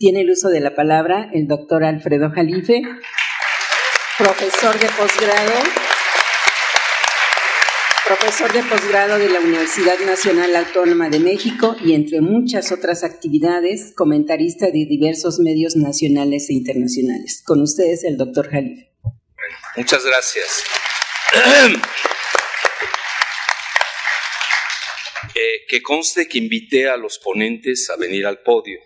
Tiene el uso de la palabra el doctor Alfredo Jalife, profesor de posgrado de la Universidad Nacional Autónoma de México y, entre muchas otras actividades, comentarista de diversos medios nacionales e internacionales. Con ustedes, el doctor Jalife. Muchas gracias. Que conste que invité a los ponentes a venir al podio.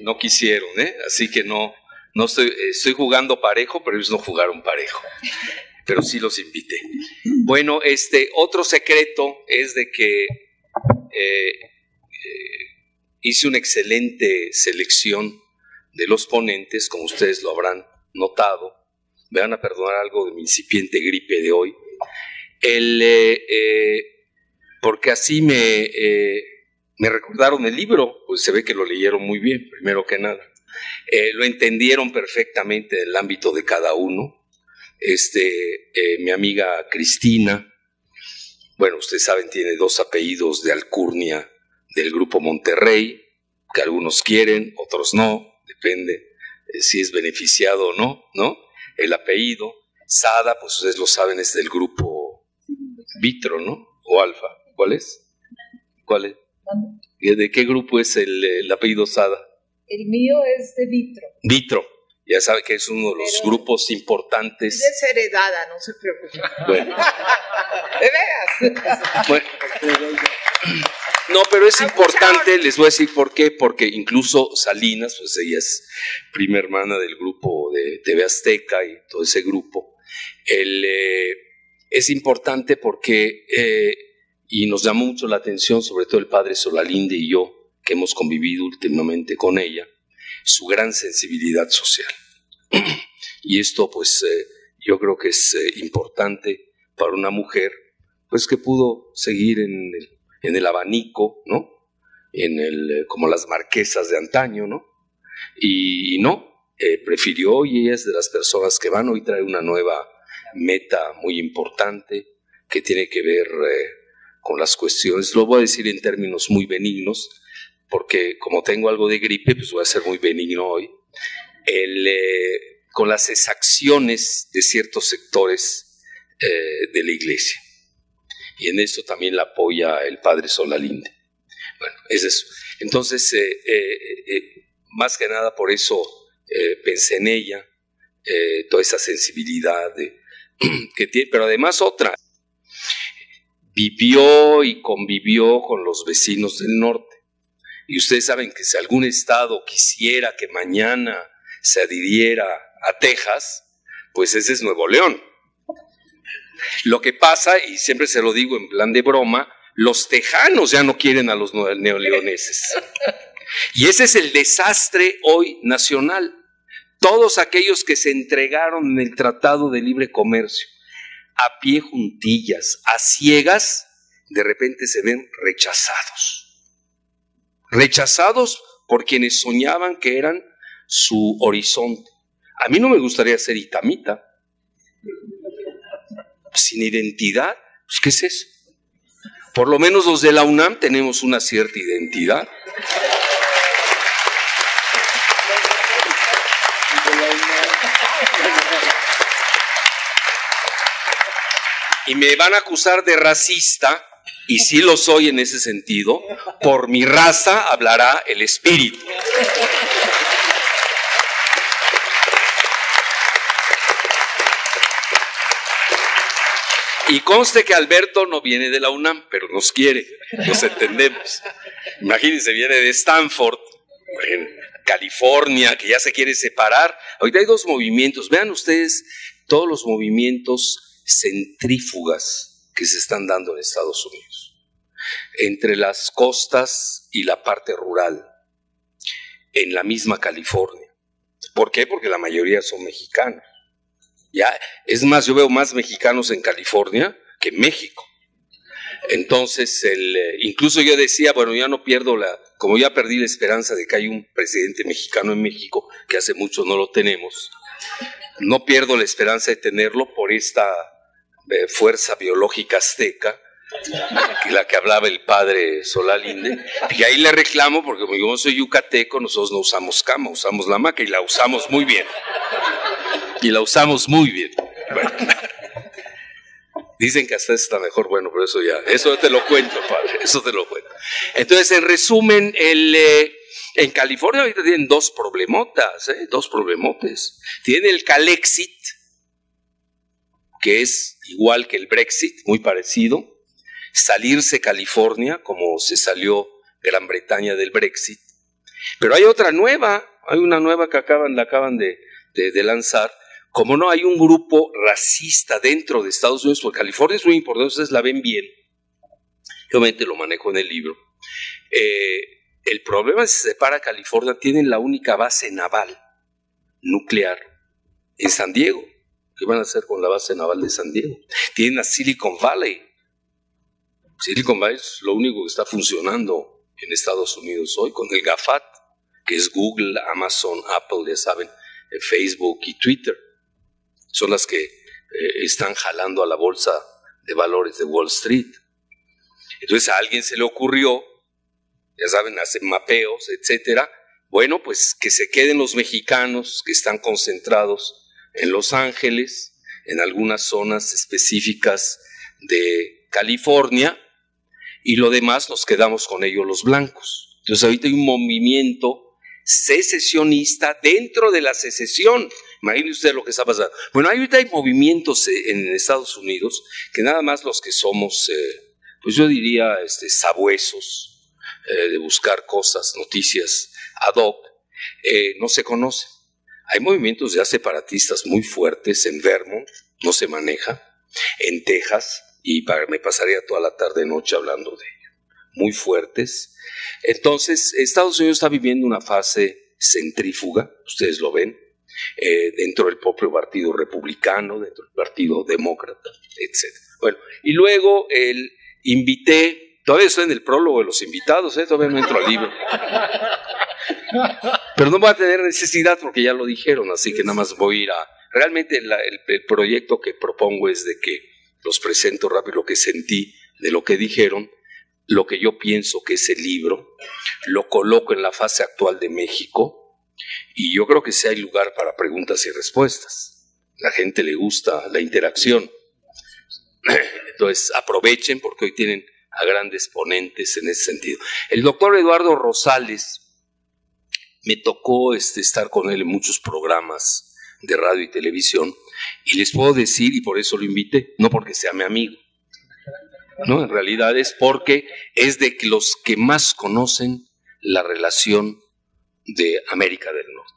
No quisieron, así que no estoy jugando parejo, pero ellos no jugaron parejo. Pero sí los invité. Bueno, otro secreto es de que hice una excelente selección de los ponentes, como ustedes lo habrán notado. Me van a perdonar algo de mi incipiente gripe de hoy. Porque así me recordaron el libro, pues se ve que lo leyeron muy bien, primero que nada. Lo entendieron perfectamente en el ámbito de cada uno. Mi amiga Cristina, bueno, ustedes saben, tiene 2 apellidos de alcurnia del Grupo Monterrey, que algunos quieren, otros no, depende si es beneficiado o no, ¿no? El apellido. Sada, pues ustedes lo saben, es del Grupo Vitro, ¿no? O Alfa. ¿Cuál es? ¿Cuál es? ¿De qué grupo es el apellido Sada? El mío es de Vitro. Vitro. Ya sabe que es uno de los grupos importantes. Es heredada, no se preocupe. Bueno. ¿De veras? Bueno. No, pero es importante, les voy a decir por qué, porque incluso Salinas, pues ella es prima hermana del grupo de TV Azteca y todo ese grupo. Es importante porque, y nos llamó mucho la atención, sobre todo el padre Solalinde y yo, que hemos convivido últimamente con ella, su gran sensibilidad social. Y esto, pues, yo creo que es importante para una mujer, pues, que pudo seguir en el abanico, ¿no? Como las marquesas de antaño, ¿no? Y no, prefirió, y ella es de las personas que van. Hoy trae una nueva meta muy importante que tiene que ver con las cuestiones, lo voy a decir en términos muy benignos, porque como tengo algo de gripe, pues voy a ser muy benigno hoy, con las exacciones de ciertos sectores de la iglesia. Y en eso también la apoya el padre Solalinde. Bueno, es eso. Entonces, más que nada por eso pensé en ella, toda esa sensibilidad que tiene, pero además otra. Vivió y convivió con los vecinos del norte. Y ustedes saben que si algún estado quisiera que mañana se adhiriera a Texas, pues ese es Nuevo León. Lo que pasa, y siempre se lo digo en plan de broma, los tejanos ya no quieren a los neoleoneses. Y ese es el desastre hoy nacional. Todos aquellos que se entregaron en el Tratado de Libre Comercio, a pie juntillas, a ciegas, de repente se ven rechazados. Rechazados por quienes soñaban que eran su horizonte. A mí no me gustaría ser itamita. Sin identidad, pues ¿qué es eso? Por lo menos los de la UNAM tenemos una cierta identidad. Y me van a acusar de racista, y sí lo soy en ese sentido. Por mi raza hablará el espíritu. Y conste que Alberto no viene de la UNAM, pero nos quiere, nos entendemos. Imagínense, viene de Stanford, en California, que ya se quiere separar. Ahorita hay 2 movimientos. Vean ustedes todos los movimientos centrífugas que se están dando en Estados Unidos, entre las costas y la parte rural, en la misma California. ¿Por qué? Porque la mayoría son mexicanos. Ya, es más, yo veo más mexicanos en California que en México. Entonces, incluso yo decía, bueno, ya no pierdo como ya perdí la esperanza de que hay un presidente mexicano en México, que hace mucho no lo tenemos, no pierdo la esperanza de tenerlo por esta fuerza biológica azteca, la que hablaba el padre Solalinde, y ahí le reclamo porque como yo soy yucateco, nosotros no usamos cama, usamos la hamaca y la usamos muy bien. Bueno. Dicen que hasta está mejor, bueno, pero eso te lo cuento, padre, eso te lo cuento. Entonces, en resumen, en California ahorita tienen dos problemotes. Tienen el Calexit, que es igual que el Brexit, muy parecido. Salirse California, como se salió Gran Bretaña del Brexit. Pero hay una nueva que la acaban de lanzar. Como no hay un grupo racista dentro de Estados Unidos, porque California es muy importante, ustedes la ven bien. Yo obviamente lo manejo en el libro. El problema es que se separa California, tienen la única base naval nuclear en San Diego. ¿Qué van a hacer con la base naval de San Diego? Tienen a Silicon Valley. Silicon Valley es lo único que está funcionando en Estados Unidos hoy, con el GAFAT, que es Google, Amazon, Apple, ya saben, Facebook y Twitter. Son las que están jalando a la bolsa de valores de Wall Street. Entonces a alguien se le ocurrió, ya saben, hacen mapeos, etcétera. Bueno, pues que se queden los mexicanos que están concentrados en Los Ángeles, en algunas zonas específicas de California, y lo demás nos quedamos con ellos los blancos. Entonces ahorita hay un movimiento secesionista dentro de la secesión. Imagínense ustedes lo que está pasando. Bueno, ahorita hay movimientos en Estados Unidos que nada más los que somos, pues yo diría, sabuesos de buscar cosas, noticias ad hoc, no se conocen. Hay movimientos ya separatistas muy fuertes en Vermont, no se maneja, en Texas, y me pasaría toda la tarde-noche hablando de ello, muy fuertes. Entonces, Estados Unidos está viviendo una fase centrífuga, ustedes lo ven, dentro del propio partido republicano, dentro del partido demócrata, etc. Bueno, y luego invité, todavía estoy en el prólogo de los invitados, todavía no entro al libro. Pero no voy a tener necesidad porque ya lo dijeron, así que nada más voy a ir a... Realmente el proyecto que propongo es de que los presento rápido lo que sentí de lo que dijeron, lo que yo pienso que es el libro, lo coloco en la fase actual de México y yo creo que sí hay lugar para preguntas y respuestas. La gente le gusta la interacción. Entonces aprovechen porque hoy tienen a grandes ponentes en ese sentido. El doctor Eduardo Rosales, me tocó estar con él en muchos programas de radio y televisión y les puedo decir, y por eso lo invité, no porque sea mi amigo, no, en realidad es porque es de los que más conocen la relación de América del Norte.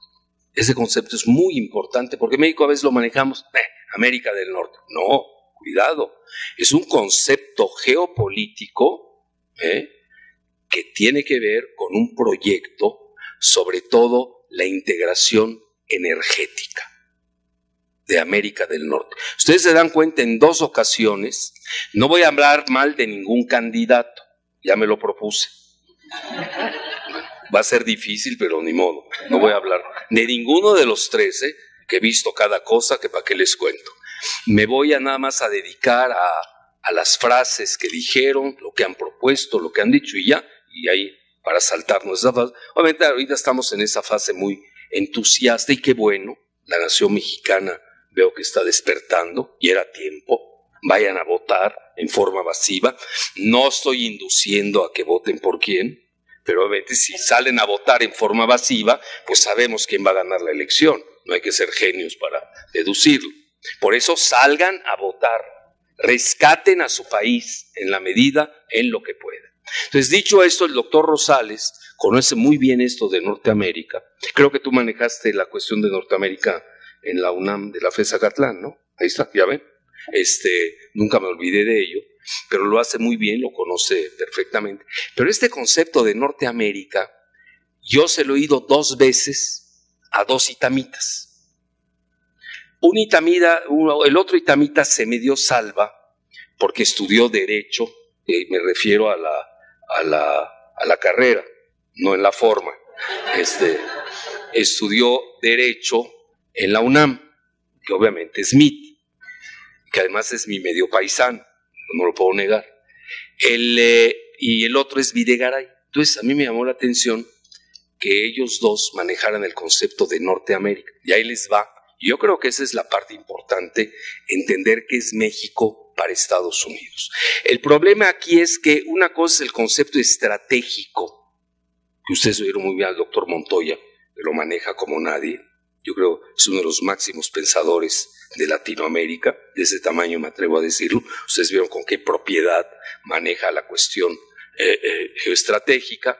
Ese concepto es muy importante porque en México a veces lo manejamos, América del Norte. No, cuidado, es un concepto geopolítico que tiene que ver con un proyecto, sobre todo la integración energética de América del Norte. Ustedes se dan cuenta en 2 ocasiones, no voy a hablar mal de ningún candidato, ya me lo propuse. Va a ser difícil, pero ni modo, no voy a hablar de ninguno de los 13, que he visto cada cosa, que para qué les cuento. Me voy a nada más a dedicar a las frases que dijeron, lo que han propuesto, lo que han dicho y ya, y ahí para saltarnos esa fase. Obviamente ahorita estamos en esa fase muy entusiasta y qué bueno, la nación mexicana veo que está despertando y era tiempo, vayan a votar en forma masiva. No estoy induciendo a que voten por quién, pero obviamente si salen a votar en forma masiva, pues sabemos quién va a ganar la elección, no hay que ser genios para deducirlo. Por eso salgan a votar, rescaten a su país en la medida en lo que puedan. Entonces, dicho esto, el doctor Rosales conoce muy bien esto de Norteamérica. Creo que tú manejaste la cuestión de Norteamérica en la UNAM de la FES Zacatlán, ¿no? Ahí está, ya ven. Nunca me olvidé de ello, pero lo hace muy bien, lo conoce perfectamente. Pero este concepto de Norteamérica, yo se lo he oído 2 veces a 2 itamitas. El otro itamita se me dio salva porque estudió Derecho, me refiero a la carrera, no en la forma. Estudió Derecho en la UNAM, que obviamente es MIT, que además es mi medio paisano, no lo puedo negar. Y el otro es Videgaray. Entonces a mí me llamó la atención que ellos dos manejaran el concepto de Norteamérica. Y ahí les va. Yo creo que esa es la parte importante, entender qué es México para Estados Unidos. El problema aquí es que una cosa es el concepto estratégico, que ustedes oyeron muy bien al doctor Montoya, que lo maneja como nadie. Yo creo que es uno de los máximos pensadores de Latinoamérica, de ese tamaño me atrevo a decirlo. Ustedes vieron con qué propiedad maneja la cuestión geoestratégica,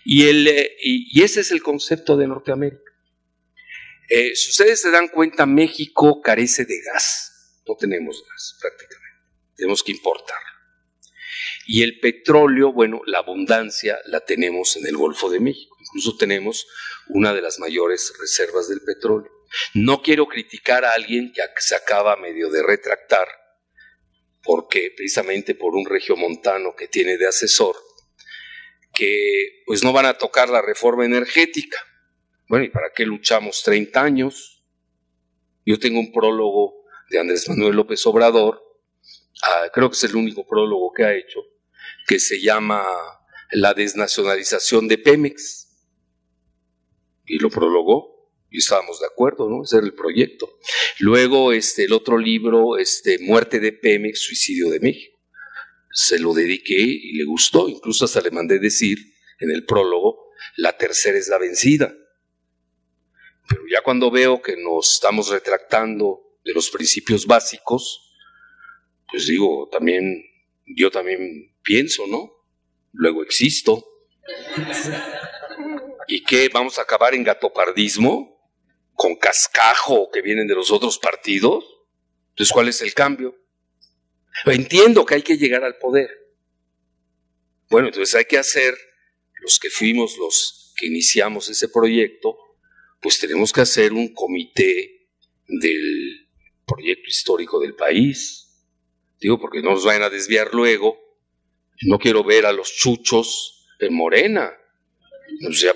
y ese es el concepto de Norteamérica. Si ustedes se dan cuenta, México carece de gas, no tenemos gas prácticamente, tenemos que importar. Y el petróleo, bueno, la abundancia la tenemos en el Golfo de México, incluso tenemos una de las mayores reservas del petróleo. No quiero criticar a alguien que se acaba medio de retractar, porque precisamente por un regiomontano que tiene de asesor, que pues no van a tocar la reforma energética. Bueno, ¿y para qué luchamos 30 años? Yo tengo un prólogo de Andrés Manuel López Obrador, creo que es el único prólogo que ha hecho, que se llama La desnacionalización de Pemex. Y lo prologó, y estábamos de acuerdo, ¿no? Ese era el proyecto. Luego el otro libro, Muerte de Pemex, Suicidio de México. Se lo dediqué y le gustó, incluso hasta le mandé decir en el prólogo, la tercera es la vencida. Pero ya cuando veo que nos estamos retractando de los principios básicos, pues digo, yo también pienso, ¿no? Luego existo. ¿Y qué? ¿Vamos a acabar en gatopardismo? ¿Con cascajo que vienen de los otros partidos? Entonces, ¿cuál es el cambio? Entiendo que hay que llegar al poder. Bueno, entonces hay que hacer, los que fuimos los que iniciamos ese proyecto, pues tenemos que hacer un comité del proyecto histórico del país. Digo, porque no nos vayan a desviar luego. No quiero ver a los chuchos en Morena. Pues ya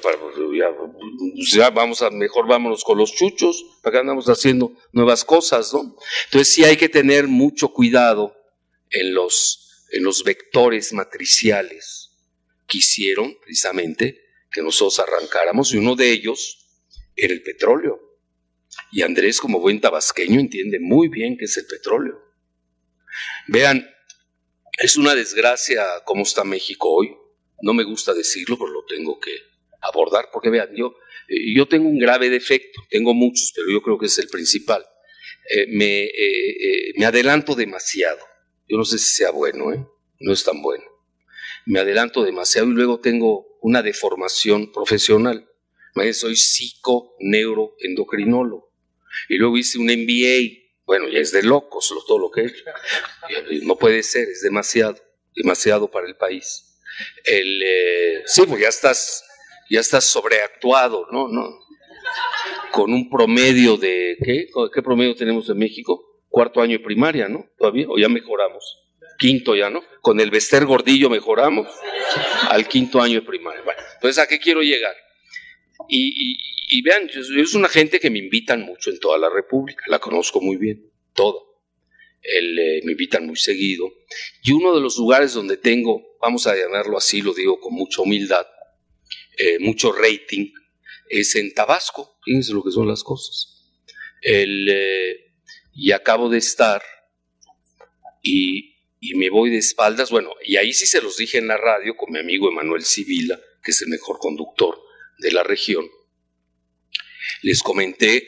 mejor vámonos con los chuchos, para que andamos haciendo nuevas cosas, ¿no? Entonces sí hay que tener mucho cuidado en los vectores matriciales que hicieron precisamente que nosotros arrancáramos, y uno de ellos era el petróleo. Y Andrés, como buen tabasqueño, entiende muy bien qué es el petróleo. Vean, es una desgracia cómo está México hoy. No me gusta decirlo, pero lo tengo que abordar, porque vean, yo tengo un grave defecto, tengo muchos, pero yo creo que es el principal. Me adelanto demasiado. Yo no sé si sea bueno, no es tan bueno. Me adelanto demasiado y luego tengo una deformación profesional. Soy psico-neuroendocrinólogo. Y luego hice un MBA. Bueno, ya es de locos todo lo que he hecho. No puede ser, es demasiado para el país. Sí, pues ya estás sobreactuado, ¿no? Con un promedio de, ¿qué promedio tenemos en México? 4º año de primaria, ¿no? Todavía, o ya mejoramos. 5º ya, ¿no? Con el Bester Gordillo mejoramos al 5º año de primaria. Bueno, entonces, ¿a qué quiero llegar? Y vean, yo es una gente que me invitan mucho en toda la República, la conozco muy bien, toda. Me invitan muy seguido. Y uno de los lugares donde tengo, vamos a llamarlo así, lo digo con mucha humildad, mucho rating, es en Tabasco. Fíjense lo que son las cosas. Y acabo de estar y me voy de espaldas, bueno, y ahí sí se los dije en la radio con mi amigo Emanuel Sibila, que es el mejor conductor de la región. Les comenté,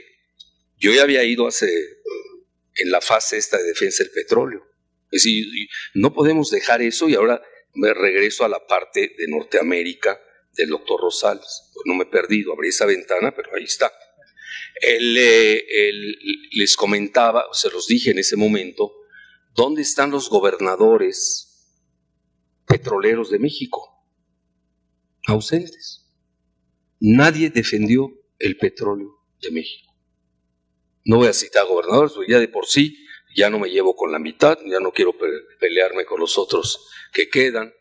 yo ya había ido en la fase esta de defensa del petróleo. Es decir, no podemos dejar eso, y ahora me regreso a la parte de Norteamérica del doctor Rosales. Pues no me he perdido, abrí esa ventana, pero ahí está. Les comentaba, se los dije en ese momento, ¿dónde están los gobernadores petroleros de México? Ausentes. Nadie defendió el petróleo de México. No voy a citar gobernadores, porque ya de por sí ya no me llevo con la mitad, ya no quiero pelearme con los otros que quedan.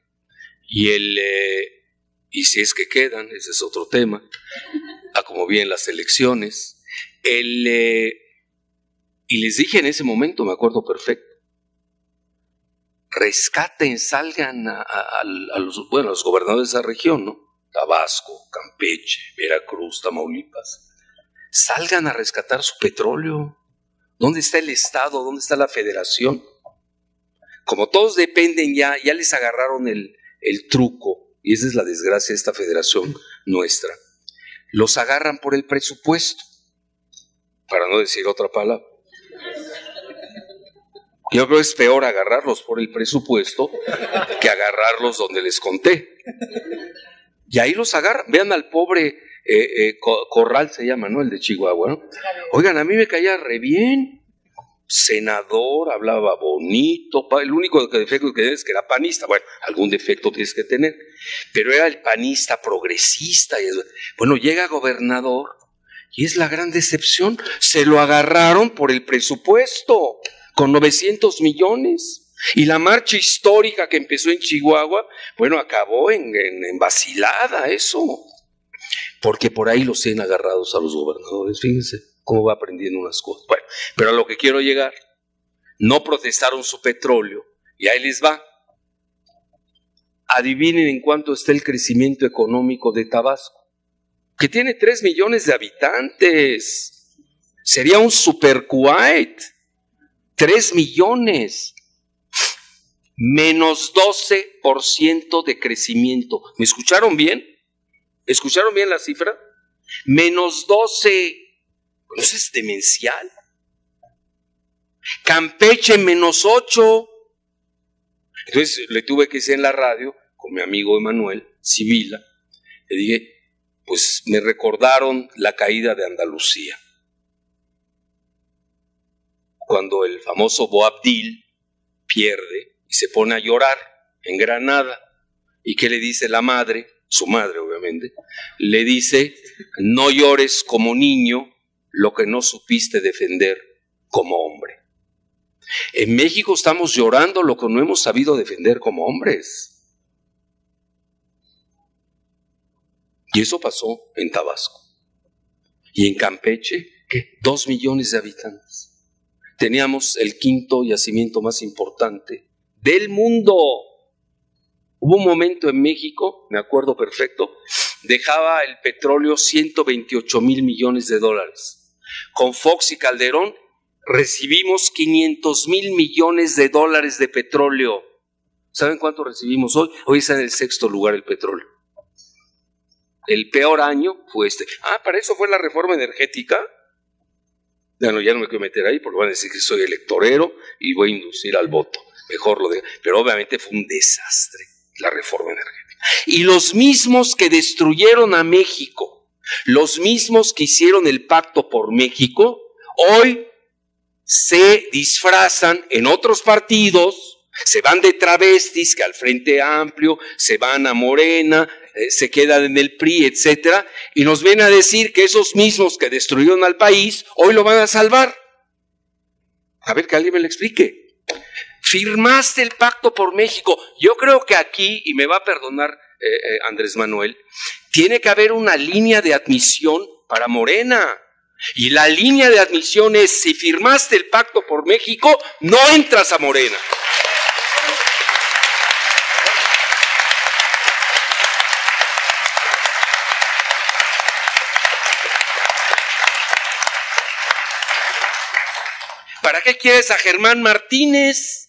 Y si es que quedan, ese es otro tema, como bien las elecciones. Y les dije en ese momento, me acuerdo perfecto, rescaten, salgan a los gobernadores de esa región, ¿no? Tabasco, Campeche, Veracruz, Tamaulipas. Salgan a rescatar su petróleo. ¿Dónde está el Estado? ¿Dónde está la Federación? Como todos dependen ya les agarraron el truco, y esa es la desgracia de esta federación nuestra. Los agarran por el presupuesto, para no decir otra palabra. Yo creo que es peor agarrarlos por el presupuesto que agarrarlos donde les conté. Y ahí los agarran. Vean al pobre Corral, se llama, ¿no? El de Chihuahua, ¿no? Oigan, a mí me caía re bien. Senador, hablaba bonito. El único defecto que tenía es que era panista. Bueno, algún defecto tienes que tener. Pero era el panista progresista. Bueno, llega gobernador y es la gran decepción. Se lo agarraron por el presupuesto, con 900 millones. Y la marcha histórica que empezó en Chihuahua, bueno, acabó en vacilada eso. Porque por ahí los tienen agarrados a los gobernadores. Fíjense cómo va aprendiendo unas cosas. Bueno, pero a lo que quiero llegar, no protestaron su petróleo y ahí les va. Adivinen en cuánto está el crecimiento económico de Tabasco, que tiene 3 millones de habitantes. Sería un super Kuwait. 3 millones. Menos 12% de crecimiento. ¿Me escucharon bien? ¿Escucharon bien la cifra? Menos 12. Bueno, eso es demencial. Campeche, menos 8. Entonces le tuve que decir en la radio, con mi amigo Emanuel Sibila, le dije, pues me recordaron la caída de Andalucía. Cuando el famoso Boabdil pierde y se pone a llorar en Granada. ¿Y qué le dice la madre? Su madre, obviamente. Le dice, no llores como niño lo que no supiste defender como hombre. En México estamos llorando lo que no hemos sabido defender como hombres. Y eso pasó en Tabasco. Y en Campeche, ¿qué? 2 millones de habitantes. Teníamos el 5º yacimiento más importante del mundo. Hubo un momento en México, me acuerdo perfecto, dejaba el petróleo 128,000 millones de dólares. Con Fox y Calderón recibimos 500,000 millones de dólares de petróleo. ¿Saben cuánto recibimos hoy? Hoy está en el 6º lugar el petróleo. El peor año fue este. ¿Para eso fue la reforma energética? Ya no me quiero meter ahí porque van a decir que soy electorero y voy a inducir al voto. Mejor lo dejo. Pero obviamente fue un desastre la reforma energética. Y los mismos que destruyeron a México, los mismos que hicieron el pacto por México, hoy se disfrazan en otros partidos, se van de travestis, que al Frente Amplio, se van a Morena, se quedan en el PRI, etcétera, y nos ven a decir que esos mismos que destruyeron al país, hoy lo van a salvar. A ver, que alguien me lo explique. Firmaste el pacto por México. Yo creo que aquí, y me va a perdonar Andrés Manuel, tiene que haber una línea de admisión para Morena. Y la línea de admisión es, si firmaste el pacto por México, no entras a Morena. ¿Para qué quieres a Germán Martínez?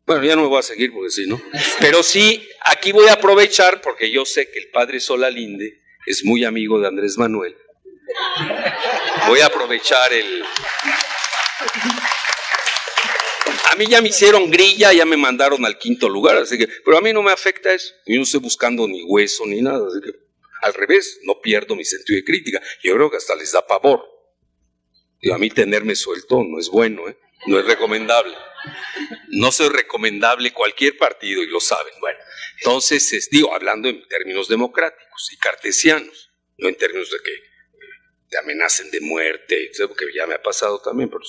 Bueno, ya no me voy a seguir porque sí, ¿no? Pero sí, aquí voy a aprovechar porque yo sé que el padre Solalinde es muy amigo de Andrés Manuel. Voy a aprovechar A mí ya me hicieron grilla, ya me mandaron al 5º lugar, así que, pero a mí no me afecta eso. Yo no estoy buscando ni hueso ni nada, así que al revés, no pierdo mi sentido de crítica. Yo creo que hasta les da pavor. Digo, a mí tenerme suelto no es bueno, no es recomendable. No soy recomendable cualquier partido y lo saben. Bueno, entonces, hablando en términos democráticos y cartesianos, no en términos de que te amenacen de muerte, porque ya me ha pasado también, pero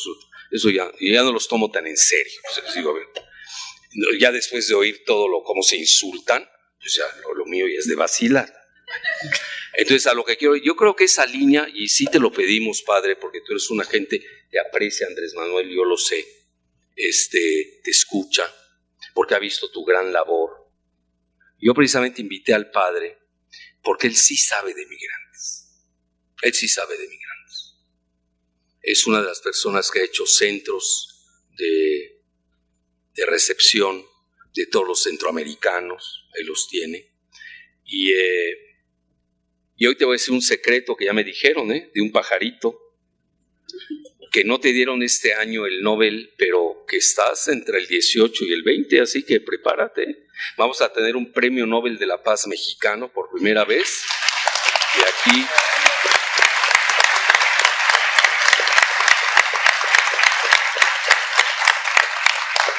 eso ya no los tomo tan en serio. O sea, digo, a ver, ya después de oír todo cómo se insultan, pues ya lo mío ya es de vacilar. Entonces, a lo que quiero, yo creo que esa línea, y sí te lo pedimos, padre, porque tú eres una gente que aprecia a Andrés Manuel, yo lo sé, te escucha, porque ha visto tu gran labor. Yo precisamente invité al padre porque él sí sabe de migrantes. Él sí sabe de migrantes. Es una de las personas que ha hecho centros de recepción de todos los centroamericanos. Él los tiene. Y hoy te voy a decir un secreto que ya me dijeron, de un pajarito, que no te dieron este año el Nobel, pero que estás entre el 18 y el 20, así que prepárate. Vamos a tener un premio Nobel de la Paz mexicano por primera vez. Y aquí...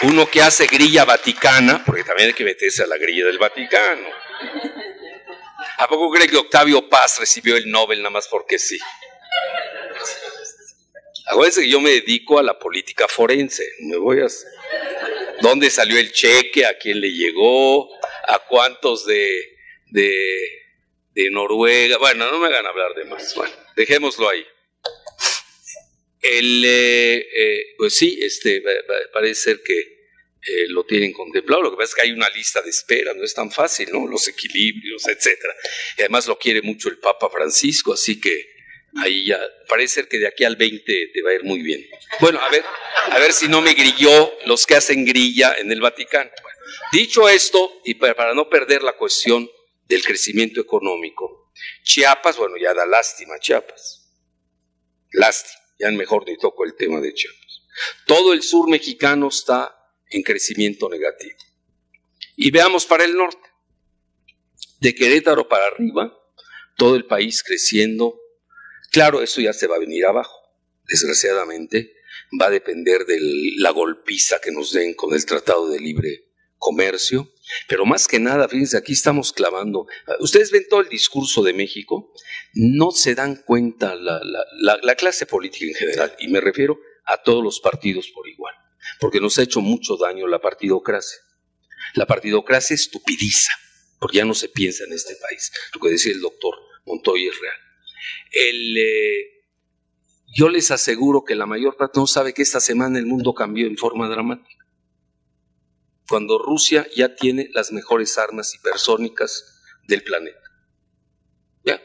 uno que hace grilla vaticana, porque también hay que meterse a la grilla del Vaticano. ¿A poco cree que Octavio Paz recibió el Nobel nada más porque sí? Acuérdense que yo me dedico a la política forense. Me voy a... ¿Dónde salió el cheque? ¿A quién le llegó? ¿A cuántos de Noruega? Bueno, no me hagan hablar de más. Bueno, dejémoslo ahí. Pues sí, parece ser que lo tienen contemplado. Lo que pasa es que hay una lista de espera, no es tan fácil, ¿no? Los equilibrios, etcétera. Y además lo quiere mucho el Papa Francisco, así que ahí ya parece ser que de aquí al 20 te va a ir muy bien. Bueno, a ver si no me grilló los que hacen grilla en el Vaticano. Bueno, dicho esto, y para no perder la cuestión del crecimiento económico, Chiapas, bueno, ya da lástima Chiapas. Lástima, ya mejor ni toco el tema de Chiapas. Todo el sur mexicano está en crecimiento negativo. Y veamos para el norte. De Querétaro para arriba, todo el país creciendo. Claro, eso ya se va a venir abajo. Desgraciadamente, va a depender de la golpiza que nos den con el Tratado de Libre Comercio. Pero más que nada, fíjense, aquí estamos clavando. Ustedes ven todo el discurso de México, no se dan cuenta la clase política en general, y me refiero a todos los partidos por igual, porque nos ha hecho mucho daño la partidocracia. La partidocracia estupidiza, porque ya no se piensa en este país. Lo que decía el doctor Montoya es real. Yo les aseguro que la mayor parte no sabe que esta semana el mundo cambió en forma dramática. Cuando Rusia ya tiene las mejores armas hipersónicas del planeta. Ya,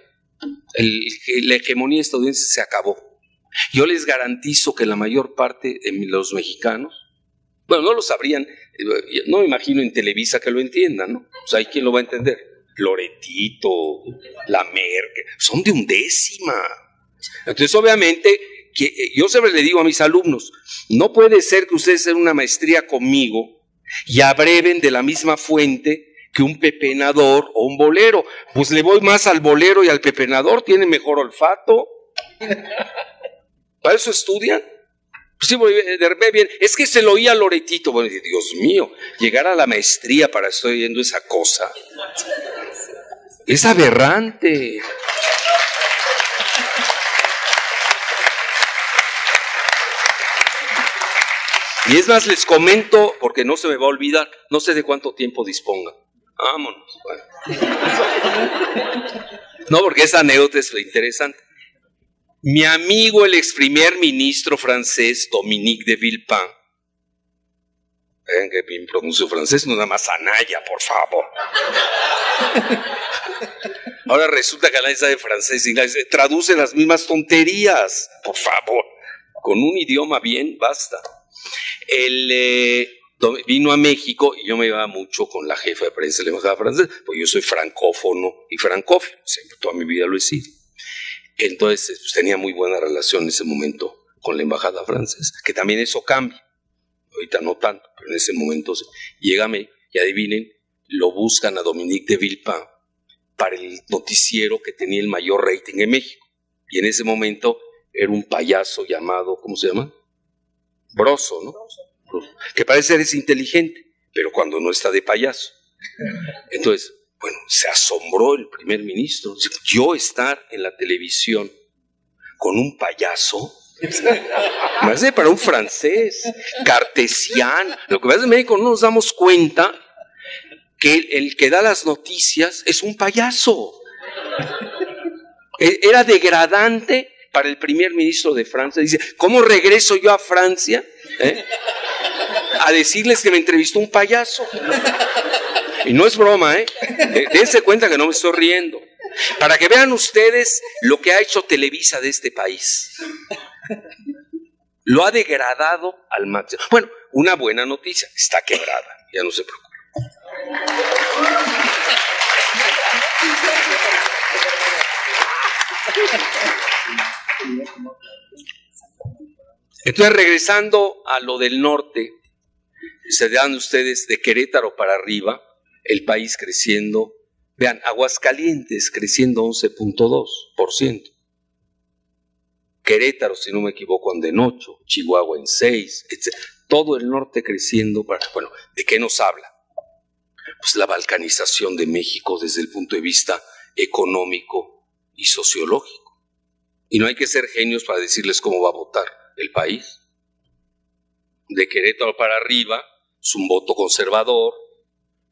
la hegemonía estadounidense se acabó. Yo les garantizo que la mayor parte de los mexicanos, bueno, no lo sabrían, no me imagino en Televisa que lo entiendan, ¿no? O sea, ¿hay quién lo va a entender? Loretito, la Merkel, son de undécima. Entonces, obviamente, yo siempre le digo a mis alumnos, no puede ser que ustedes hagan una maestría conmigo y abreven de la misma fuente que un pepenador o un bolero. Pues le voy más al bolero y al pepenador, tiene mejor olfato. ¿Para eso estudian? Pues sí, ve bien. Es que se lo oía a Loretito. Bueno, Dios mío, llegar a la maestría para estar oyendo esa cosa es aberrante. Y es más, les comento, porque no se me va a olvidar, no sé de cuánto tiempo disponga. Vámonos. Bueno. No, porque esa anécdota es interesante. Mi amigo, el ex primer ministro francés, Dominique de Villepin, vean que bien pronuncio francés, no nada más Anaya, por favor. Ahora resulta que nadie sabe francés e inglés, traduce las mismas tonterías, por favor. Con un idioma bien, basta. Él vino a México y yo me iba mucho con la jefa de prensa de la embajada francesa, porque yo soy francófono y francófilo, siempre toda mi vida lo he sido. Entonces pues, tenía muy buena relación en ese momento con la embajada francesa, que también eso cambia, ahorita no tanto, pero en ese momento llégame y adivinen, lo buscan a Dominique de Villepin para el noticiero que tenía el mayor rating en México, y en ese momento era un payaso llamado, ¿cómo se llama? Broso, ¿no? Que parece ser inteligente, pero cuando no está de payaso. Entonces, bueno, se asombró el primer ministro. Yo estar en la televisión con un payaso, más de para un francés, cartesiano. Lo que pasa es que en México no nos damos cuenta que el que da las noticias es un payaso. Era degradante para el primer ministro de Francia. Dice, ¿cómo regreso yo a Francia? a decirles que me entrevistó un payaso. Y no es broma, ¿eh? Dense cuenta que no me estoy riendo. Para que vean ustedes lo que ha hecho Televisa de este país. Lo ha degradado al máximo. Bueno, una buena noticia, está quebrada, ya no se preocupe. Entonces, regresando a lo del norte, se dan ustedes de Querétaro para arriba, el país creciendo. Vean, Aguascalientes creciendo 11.2%. Querétaro, si no me equivoco, anda en 8, Chihuahua en 6, etc. Todo el norte creciendo. Bueno, ¿de qué nos habla? Pues la balcanización de México desde el punto de vista económico y sociológico. Y no hay que ser genios para decirles cómo va a votar el país. De Querétaro para arriba es un voto conservador,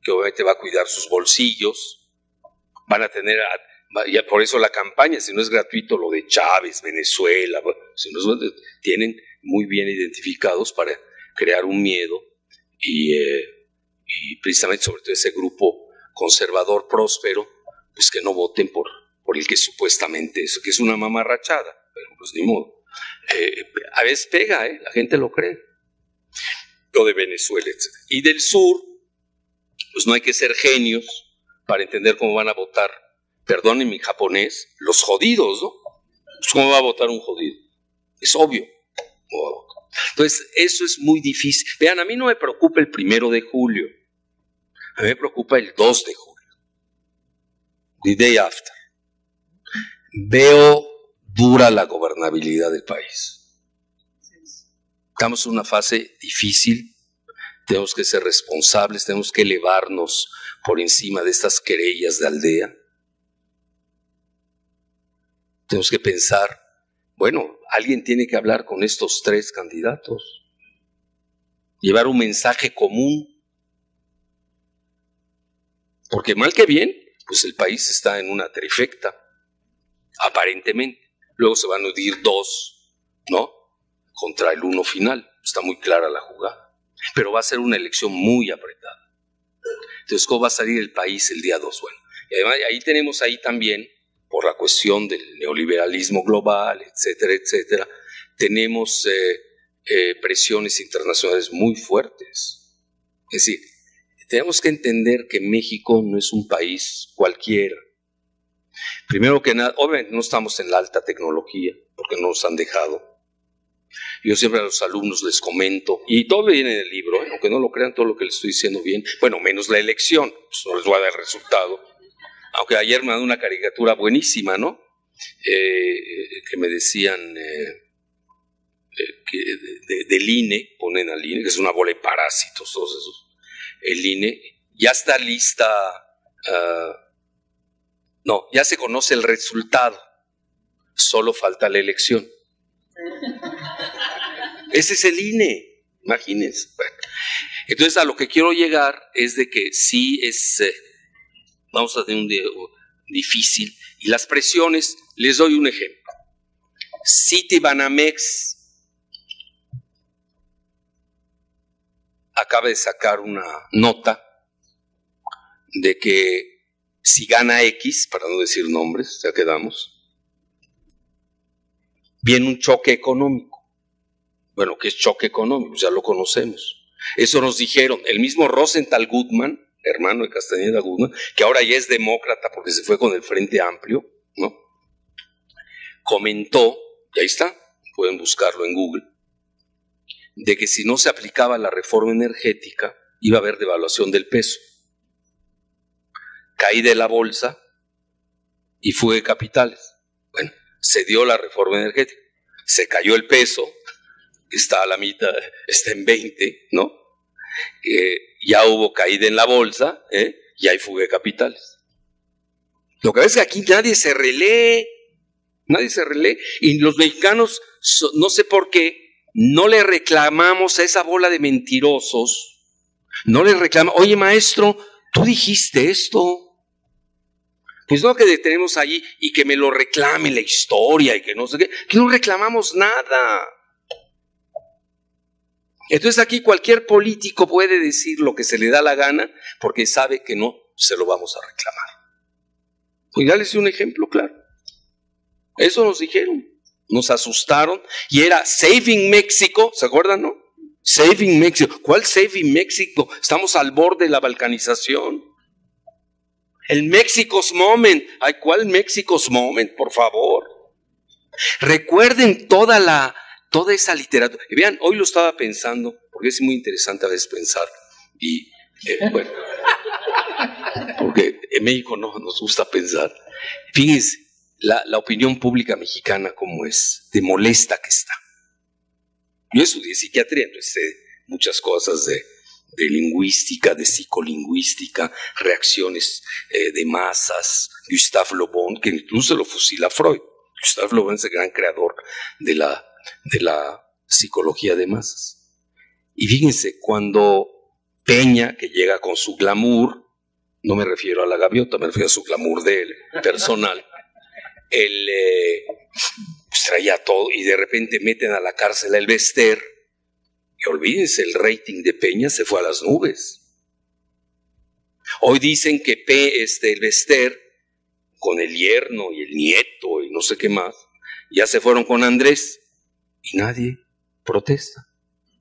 que obviamente va a cuidar sus bolsillos. Van a tener, ya por eso la campaña, si no es gratuito, lo de Chávez, Venezuela, si no es, tienen muy bien identificados para crear un miedo y precisamente sobre todo ese grupo conservador próspero, pues que no voten por el que supuestamente eso, que es una mamarrachada, pero pues ni modo. A veces pega, la gente lo cree. Lo de Venezuela, etc. Y del sur, pues no hay que ser genios para entender cómo van a votar, perdonen mi japonés, los jodidos, ¿no? Pues ¿cómo va a votar un jodido? Es obvio cómo va a votar. Entonces, eso es muy difícil. Vean, a mí no me preocupa el 1 de julio, a mí me preocupa el 2 de julio, the day after. Veo dura la gobernabilidad del país. Estamos en una fase difícil, tenemos que ser responsables, tenemos que elevarnos por encima de estas querellas de aldea. Tenemos que pensar, bueno, alguien tiene que hablar con estos 3 candidatos, llevar un mensaje común, porque mal que bien, pues el país está en una trifecta, aparentemente. Luego se van a unir 2, ¿no?, contra el 1 final. Está muy clara la jugada. Pero va a ser una elección muy apretada. Entonces, ¿cómo va a salir el país el día 2? Bueno, y además ahí tenemos también, por la cuestión del neoliberalismo global, etcétera, etcétera, tenemos presiones internacionales muy fuertes. Es decir, tenemos que entender que México no es un país cualquiera. Primero que nada, obviamente no estamos en la alta tecnología, porque no nos han dejado. Yo siempre a los alumnos les comento, y todo viene en el libro, aunque no lo crean, todo lo que les estoy diciendo bien, bueno, menos la elección, pues no les voy a dar el resultado. Aunque ayer me mandó una caricatura buenísima, ¿no? Que me decían del INE, ponen al INE, que es una bola de parásitos, todos esos. El INE ya está lista, no, ya se conoce el resultado, solo falta la elección. Ese es el INE, imagínense. Bueno, entonces a lo que quiero llegar es de que sí es, vamos a tener un día difícil, y las presiones, les doy un ejemplo. Citibanamex acaba de sacar una nota de que si gana X, para no decir nombres, ya quedamos, viene un choque económico. Bueno, ¿qué es choque económico? Ya lo conocemos. Eso nos dijeron el mismo Rosenthal Gutmann, hermano de Castañeda Gutmann, que ahora ya es demócrata porque se fue con el Frente Amplio, ¿no? Comentó, y ahí está, pueden buscarlo en Google, de que si no se aplicaba la reforma energética, iba a haber devaluación del peso, caída de la bolsa y fuga de capitales. Bueno, se dio la reforma energética, se cayó el peso, está a la mitad, está en 20, ¿no? Ya hubo caída en la bolsa, y hay fuga de capitales. Lo que pasa es que aquí nadie se relee, y los mexicanos, no sé por qué, no le reclamamos a esa bola de mentirosos, no le reclamamos, oye maestro, tú dijiste esto. Pues no, que tenemos allí y que me lo reclame la historia y que no sé qué, que no reclamamos nada. Entonces aquí cualquier político puede decir lo que se le da la gana porque sabe que no se lo vamos a reclamar. Pues ya les di un ejemplo claro. Eso nos dijeron, nos asustaron y era Saving México, ¿se acuerdan, no? Saving México. ¿Cuál Saving México? Estamos al borde de la balcanización. El Mexico's Moment. Ay, ¿cuál Mexico's Moment? Por favor. Recuerden toda esa literatura. Y vean, hoy lo estaba pensando, porque es muy interesante a veces pensar. Y bueno, porque en México no nos gusta pensar. Fíjense, la opinión pública mexicana como es, de molesta que está. Yo estudié psiquiatría, entonces sé muchas cosas de lingüística, de psicolingüística, reacciones de masas. Gustave Le Bon, que incluso lo fusila Freud. Gustave Le Bon es el gran creador de la psicología de masas. Y fíjense, cuando Peña, que llega con su glamour, no me refiero a la gaviota, me refiero a su glamour de él, personal, él pues traía todo y de repente meten a la cárcel a Elvester y olvídense, el rating de Peña se fue a las nubes. Hoy dicen que Elvester con el yerno y el nieto y no sé qué más ya se fueron con Andrés y nadie protesta.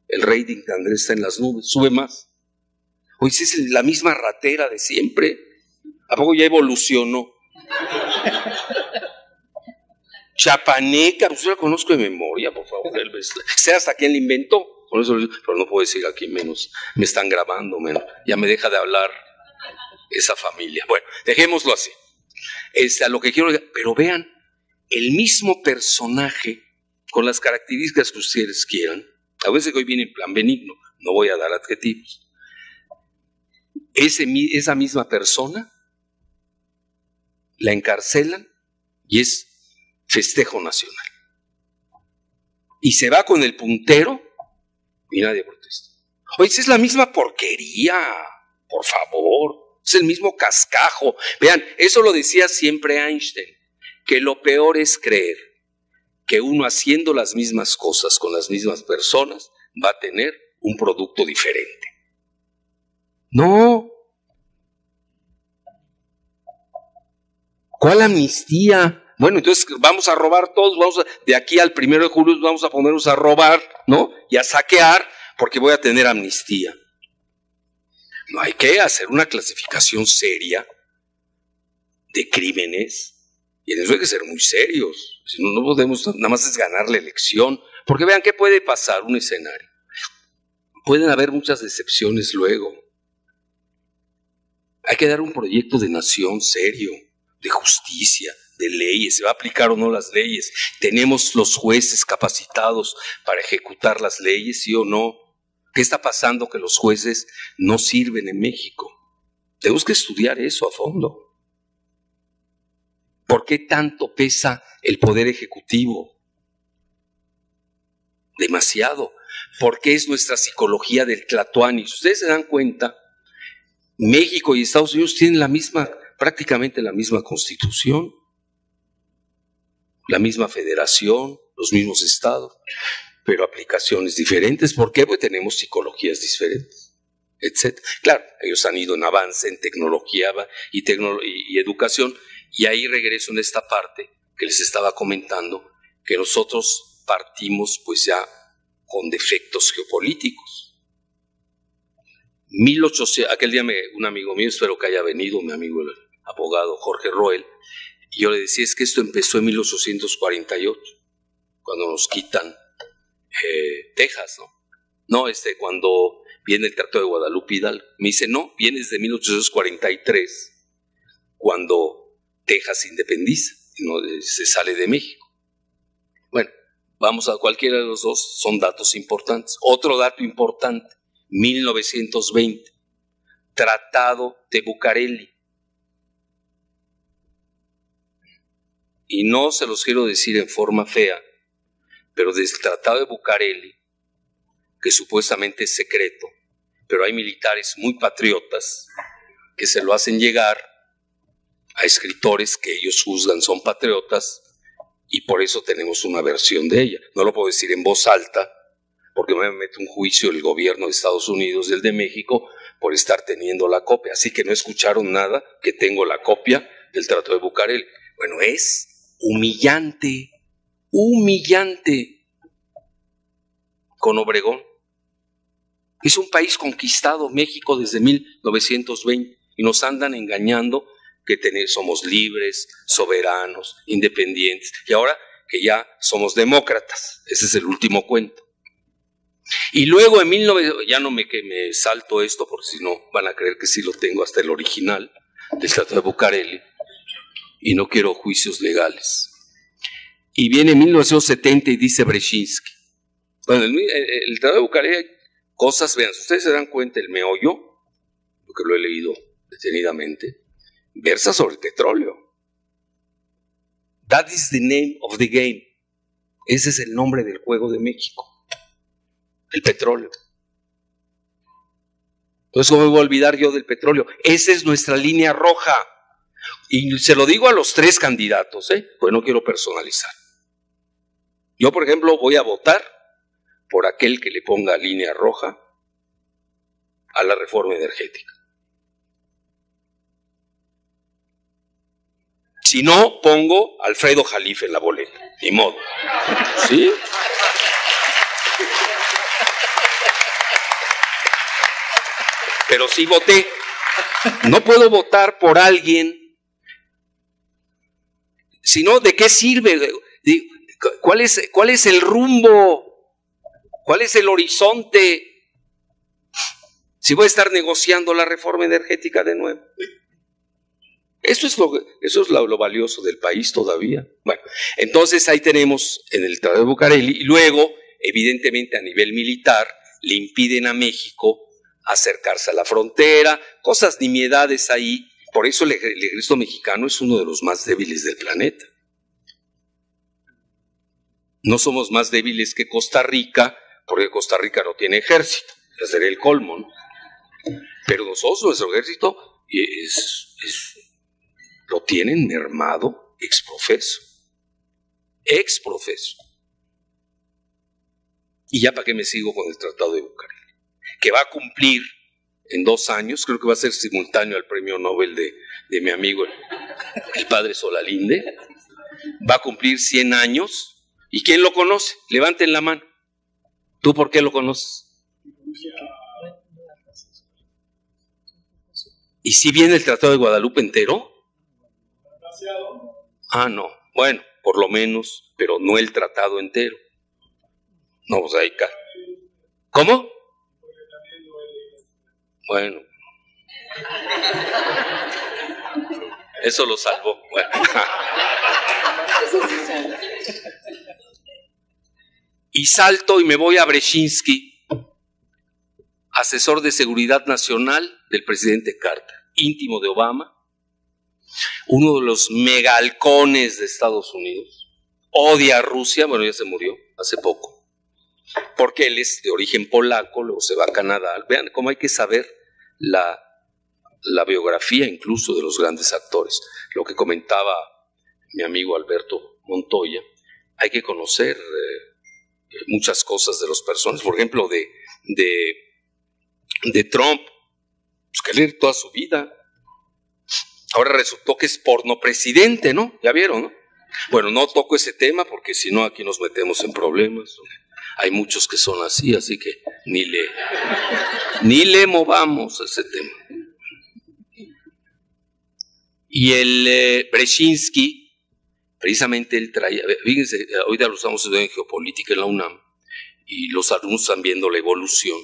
El rating de Andrés está en las nubes, sube más. Hoy sí es la misma ratera de siempre. ¿A poco ya evolucionó? Chapaneca, pues yo la conozco de memoria, por favor. Sé hasta quién la inventó, por eso, pero no puedo decir aquí menos. Me están grabando, menos. Ya me deja de hablar esa familia. Bueno, dejémoslo así. A lo que quiero, pero vean, el mismo personaje, con las características que ustedes quieran, a veces que hoy viene en plan benigno, no voy a dar adjetivos. Esa misma persona la encarcelan y es festejo nacional. Y se va con el puntero y nadie protesta. Oye, es la misma porquería, por favor. Es el mismo cascajo. Vean, eso lo decía siempre Einstein, que lo peor es creer que uno haciendo las mismas cosas con las mismas personas va a tener un producto diferente. No. ¿Cuál amnistía? Bueno, entonces vamos a robar todos, de aquí al 1 de julio vamos a ponernos a robar, ¿no? Y a saquear, porque voy a tener amnistía. No, hay que hacer una clasificación seria de crímenes, y en eso hay que ser muy serios. Si no, no podemos, nada más es ganar la elección, porque vean qué puede pasar un escenario. Pueden haber muchas decepciones luego. Hay que dar un proyecto de nación serio, de justicia, de leyes. ¿Se va a aplicar o no las leyes? ¿Tenemos los jueces capacitados para ejecutar las leyes, sí o no? ¿Qué está pasando que los jueces no sirven en México? Tenemos que estudiar eso a fondo. ¿Por qué tanto pesa el poder ejecutivo? Demasiado. ¿Por qué es nuestra psicología del tlatoani? Si ustedes se dan cuenta, México y Estados Unidos tienen prácticamente la misma constitución, la misma federación, los mismos estados, pero aplicaciones diferentes. ¿Por qué? Pues tenemos psicologías diferentes, etc. Claro, ellos han ido en avance en tecnología y educación, y ahí regreso en esta parte que les estaba comentando, que nosotros partimos pues ya con defectos geopolíticos. 1800, aquel día un amigo mío, espero que haya venido, mi amigo el abogado Jorge Roel, y yo le decía, es que esto empezó en 1848, cuando nos quitan Texas, ¿no? No, cuando viene el Tratado de Guadalupe Hidalgo. Me dice, no, viene desde 1843, cuando Texas se independiza, ¿no? Se sale de México. Bueno, vamos a cualquiera de los dos, son datos importantes. Otro dato importante, 1920, Tratado de Bucareli. Y no se los quiero decir en forma fea, pero desde el Tratado de Bucareli, que supuestamente es secreto, pero hay militares muy patriotas que se lo hacen llegar a escritores que ellos juzgan son patriotas, y por eso tenemos una versión de ella. No lo puedo decir en voz alta, porque me mete un juicio el gobierno de Estados Unidos y el de México por estar teniendo la copia. Así que no escucharon nada, que tengo la copia del Tratado de Bucareli. Bueno, es humillante, humillante con Obregón. Es un país conquistado, México, desde 1920, y nos andan engañando que somos libres, soberanos, independientes, y ahora que ya somos demócratas. Ese es el último cuento. Y luego en 1900, ya no me salto esto, porque si no van a creer que sí lo tengo hasta el original del Tratado de Bucareli, y no quiero juicios legales. Y viene 1970 y dice Brzezinski. Bueno, el Tratado de Bucareli hay cosas, vean, si ustedes se dan cuenta, el meollo, porque lo he leído detenidamente, versa sobre el petróleo. That is the name of the game. Ese es el nombre del juego de México. El petróleo. Entonces, ¿cómo me voy a olvidar yo del petróleo? Esa es nuestra línea roja. Y se lo digo a los tres candidatos, pues no quiero personalizar. Yo, por ejemplo, voy a votar por aquel que le ponga línea roja a la reforma energética. Si no, pongo a Alfredo Jalife en la boleta. Ni modo. ¿Sí? Pero sí voté. No puedo votar por alguien. Si no, ¿de qué sirve? ¿Cuál es el rumbo? ¿Cuál es el horizonte? Si voy a estar negociando la reforma energética de nuevo. Eso es lo valioso del país todavía. Bueno, entonces ahí tenemos en el Tratado de Bucareli, y luego, evidentemente a nivel militar, le impiden a México acercarse a la frontera, cosas nimiedades ahí. Por eso el ejército mexicano es uno de los más débiles del planeta. No somos más débiles que Costa Rica, porque Costa Rica no tiene ejército. Ese sería el colmo, ¿no? Pero nosotros, nuestro ejército, lo tienen mermado exprofeso. Exprofeso. Y ya para qué me sigo con el Tratado de Bucareli, que va a cumplir en 2 años, creo que va a ser simultáneo al premio Nobel de mi amigo el padre Solalinde. Va a cumplir 100 años. ¿Y quién lo conoce? Levanten la mano. ¿Tú por qué lo conoces? ¿Y si viene el Tratado de Guadalupe entero? Ah, no. Bueno, por lo menos, pero no el tratado entero. No, pues ahí cae. ¿Cómo? Bueno. Eso lo salvó. Bueno. Y salto y me voy a Brzezinski, asesor de seguridad nacional del presidente Carter, íntimo de Obama, uno de los mega halcones de Estados Unidos, odia a Rusia, bueno, ya se murió hace poco, porque él es de origen polaco, luego se va a Canadá. Vean cómo hay que saber la biografía incluso de los grandes actores. Lo que comentaba mi amigo Alberto Montoya, hay que conocer muchas cosas de los personajes. Por ejemplo, de Trump, pues que leer toda su vida. Ahora resultó que es porno presidente, ¿no? Ya vieron, ¿no? Bueno, no toco ese tema porque si no aquí nos metemos en problemas. Hay muchos que son así, así que ni le movamos ese tema. Y el Brzezinski, precisamente él traía, fíjense, ahorita lo estamos estudiando en geopolítica en la UNAM, y los alumnos están viendo la evolución,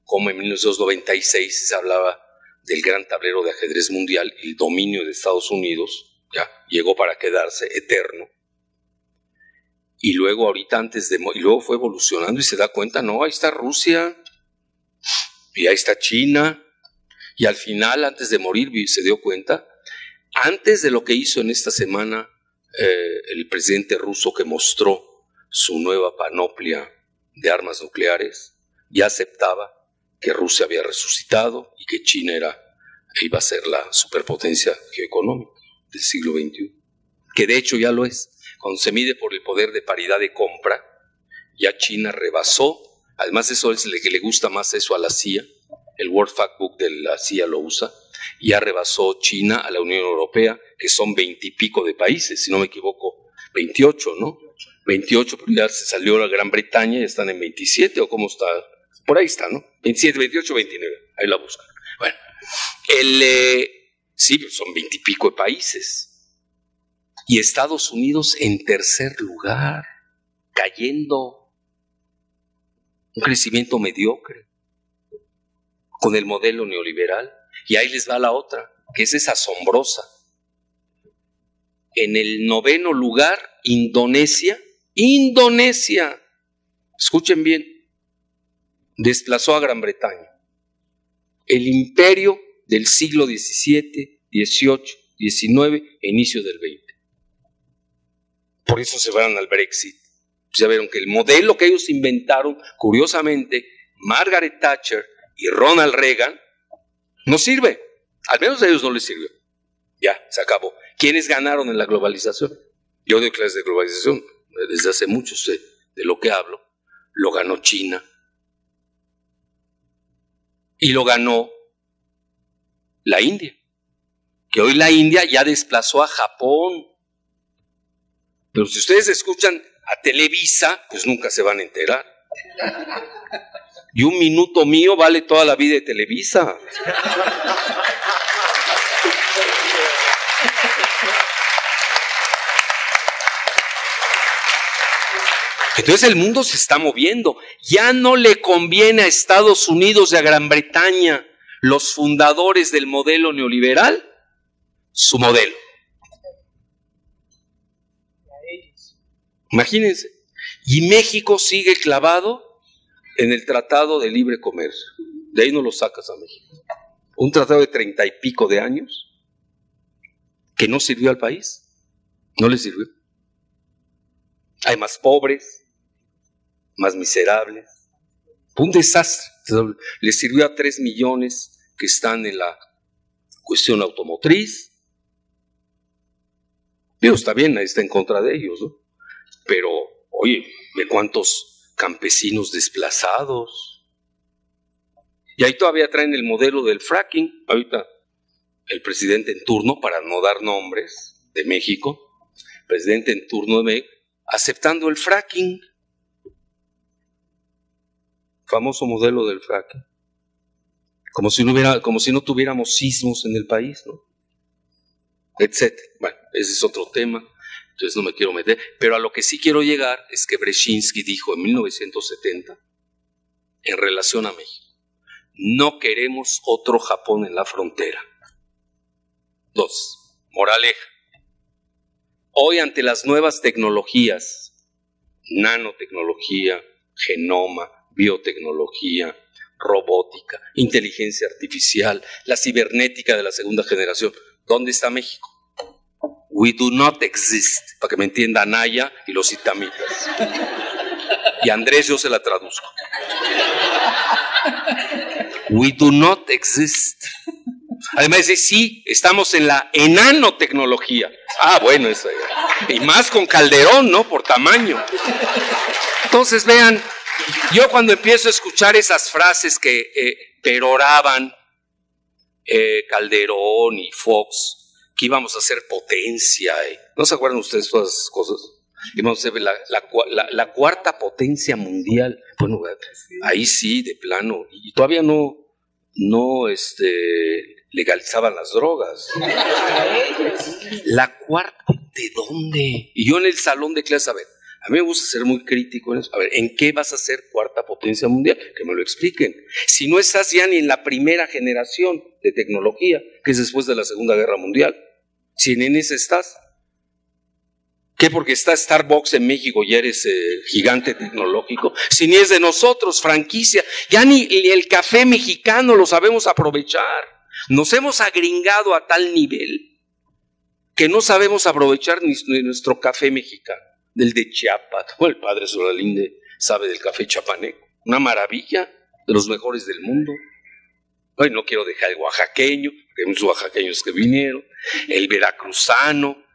como en 1996 se hablaba del gran tablero de ajedrez mundial, y el dominio de Estados Unidos ya llegó para quedarse eterno. Y luego ahorita y luego fue evolucionando y se da cuenta, no, ahí está Rusia, y ahí está China, y al final, antes de morir, se dio cuenta, antes de lo que hizo en esta semana el presidente ruso, que mostró su nueva panoplia de armas nucleares, ya aceptaba que Rusia había resucitado y que China iba a ser la superpotencia geoeconómica del siglo XXI, que de hecho ya lo es. Cuando se mide por el poder de paridad de compra, ya China rebasó Además, eso es el que le gusta más eso a la CIA. El World Factbook de la CIA lo usa. Ya rebasó China a la Unión Europea, que son 20 y pico de países, si no me equivoco, 28, ¿no? 28, pero ya se salió la Gran Bretaña y están en 27, ¿o cómo está? Por ahí está, ¿no? 27, 28, 29, ahí la buscan. Bueno, sí, son 20 y pico de países. Y Estados Unidos en tercer lugar, cayendo. Un crecimiento mediocre, con el modelo neoliberal. Y ahí les va la otra, que es asombrosa. En el 9º lugar, Indonesia, escuchen bien, desplazó a Gran Bretaña. El imperio del siglo XVII, XVIII, XIX e inicio del XX. Por eso se van al Brexit. Ya vieron que el modelo que ellos inventaron, curiosamente, Margaret Thatcher y Ronald Reagan, no sirve. Al menos a ellos no les sirvió. Ya, se acabó. ¿Quiénes ganaron en la globalización? Yo doy clases de globalización desde hace mucho, sé de lo que hablo. Lo ganó China. Y lo ganó la India. Que hoy la India ya desplazó a Japón. Pero si ustedes escuchan a Televisa, pues nunca se van a enterar. Y un minuto mío vale toda la vida de Televisa. Entonces el mundo se está moviendo. Ya no le conviene a Estados Unidos y a Gran Bretaña, los fundadores del modelo neoliberal, su modelo. Imagínense. Y México sigue clavado en el Tratado de Libre Comercio. De ahí no lo sacas a México. Un tratado de 30 y pico de años que no sirvió al país. No le sirvió. Hay más pobres, más miserables. Un desastre. Le sirvió a 3 millones que están en la cuestión automotriz. Dios, está bien, ahí está en contra de ellos, ¿no? Pero, oye, ¿de cuántos campesinos desplazados? Y ahí todavía traen el modelo del fracking. Ahorita el presidente en turno, para no dar nombres, de México, presidente en turno de México, aceptando el fracking. Famoso modelo del fracking. Como si no tuviéramos sismos en el país, ¿no? Etcétera. Bueno, ese es otro tema. Entonces no me quiero meter, pero a lo que sí quiero llegar es que Brzezinski dijo en 1970, en relación a México, no queremos otro Japón en la frontera. 2. Moraleja. Hoy ante las nuevas tecnologías, nanotecnología, genoma, biotecnología, robótica, inteligencia artificial, la cibernética de la segunda generación, ¿dónde está México? We do not exist, para que me entienda Anaya y los itamitas. Y Andrés yo se la traduzco. We do not exist. Además dice, sí, estamos en la enanotecnología. Ah, bueno, eso. Y más con Calderón, ¿no? Por tamaño. Entonces, vean, yo cuando empiezo a escuchar esas frases que peroraban Calderón y Fox, que íbamos a ser potencia. ¿No se acuerdan ustedes de todas esas cosas? Íbamos a ser la cuarta potencia mundial. Bueno, ahí sí, de plano. Y todavía no legalizaban las drogas. La cuarta, ¿de dónde? Y yo en el salón de clase, a ver, a mí me gusta ser muy crítico en eso. A ver, ¿en qué vas a ser cuarta potencia mundial? Que me lo expliquen. Si no estás ya ni en la primera generación de tecnología, que es después de la Segunda Guerra Mundial. Si en esa estás. ¿Qué? Porque está Starbucks en México, ya eres gigante tecnológico. Si ni es de nosotros, franquicia. Ya ni el café mexicano lo sabemos aprovechar. Nos hemos agringado a tal nivel que no sabemos aprovechar ni nuestro café mexicano. Del de Chiapas. Bueno, el padre Solalinde sabe del café chapaneco. Una maravilla, de los mejores del mundo. Hoy no quiero dejar el oaxaqueño, porque hay muchos oaxaqueños que vinieron, el veracruzano,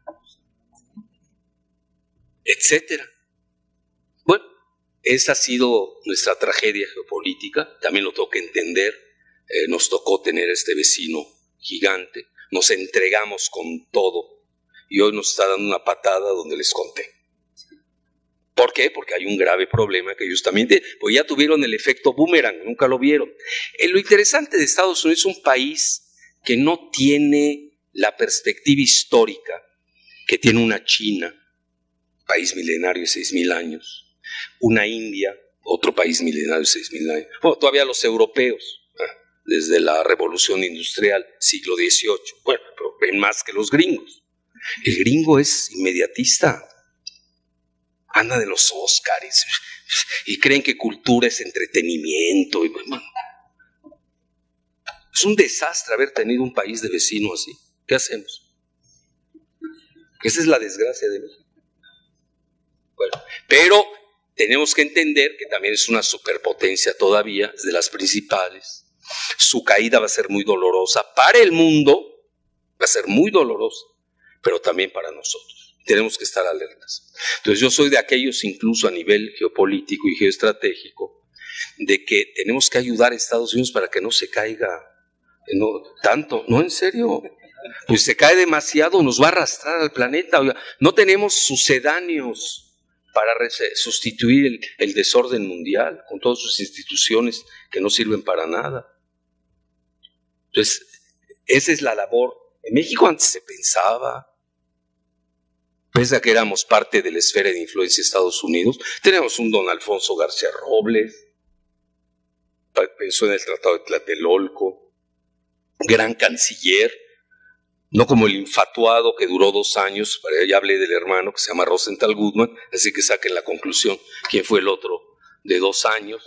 etcétera. Bueno, esa ha sido nuestra tragedia geopolítica, también lo tengo que entender. Nos tocó tener este vecino gigante, nos entregamos con todo y hoy nos está dando una patada donde les conté. ¿Por qué? Porque hay un grave problema que ellos también tienen, pues ya tuvieron el efecto boomerang, nunca lo vieron. Lo interesante de Estados Unidos es un país que no tiene la perspectiva histórica que tiene una China, país milenario de 6,000 años, una India, otro país milenario de 6,000 años, bueno, todavía los europeos, desde la Revolución Industrial, siglo XVIII, bueno, pero ven más que los gringos. El gringo es inmediatista, anda de los Óscares y creen que cultura es entretenimiento. Y, bueno, es un desastre haber tenido un país de vecino así. ¿Qué hacemos? Esa es la desgracia de México. Bueno, pero tenemos que entender que también es una superpotencia todavía, es de las principales. Su caída va a ser muy dolorosa para el mundo, va a ser muy dolorosa, pero también para nosotros. Tenemos que estar alertas. Entonces yo soy de aquellos, incluso a nivel geopolítico y geoestratégico, de que tenemos que ayudar a Estados Unidos para que no se caiga tanto. No, en serio. Pues se cae demasiado, nos va a arrastrar al planeta. Oiga, no tenemos sucedáneos para sustituir el desorden mundial con todas sus instituciones que no sirven para nada. Entonces, esa es la labor. En México antes se pensaba, pese a que éramos parte de la esfera de influencia de Estados Unidos, tenemos un don Alfonso García Robles, pensó en el Tratado de Tlatelolco, gran canciller, no como el infatuado que duró 2 años, ya hablé del hermano que se llama Rosenthal Goodman, así que saquen la conclusión, quién fue el otro de 2 años,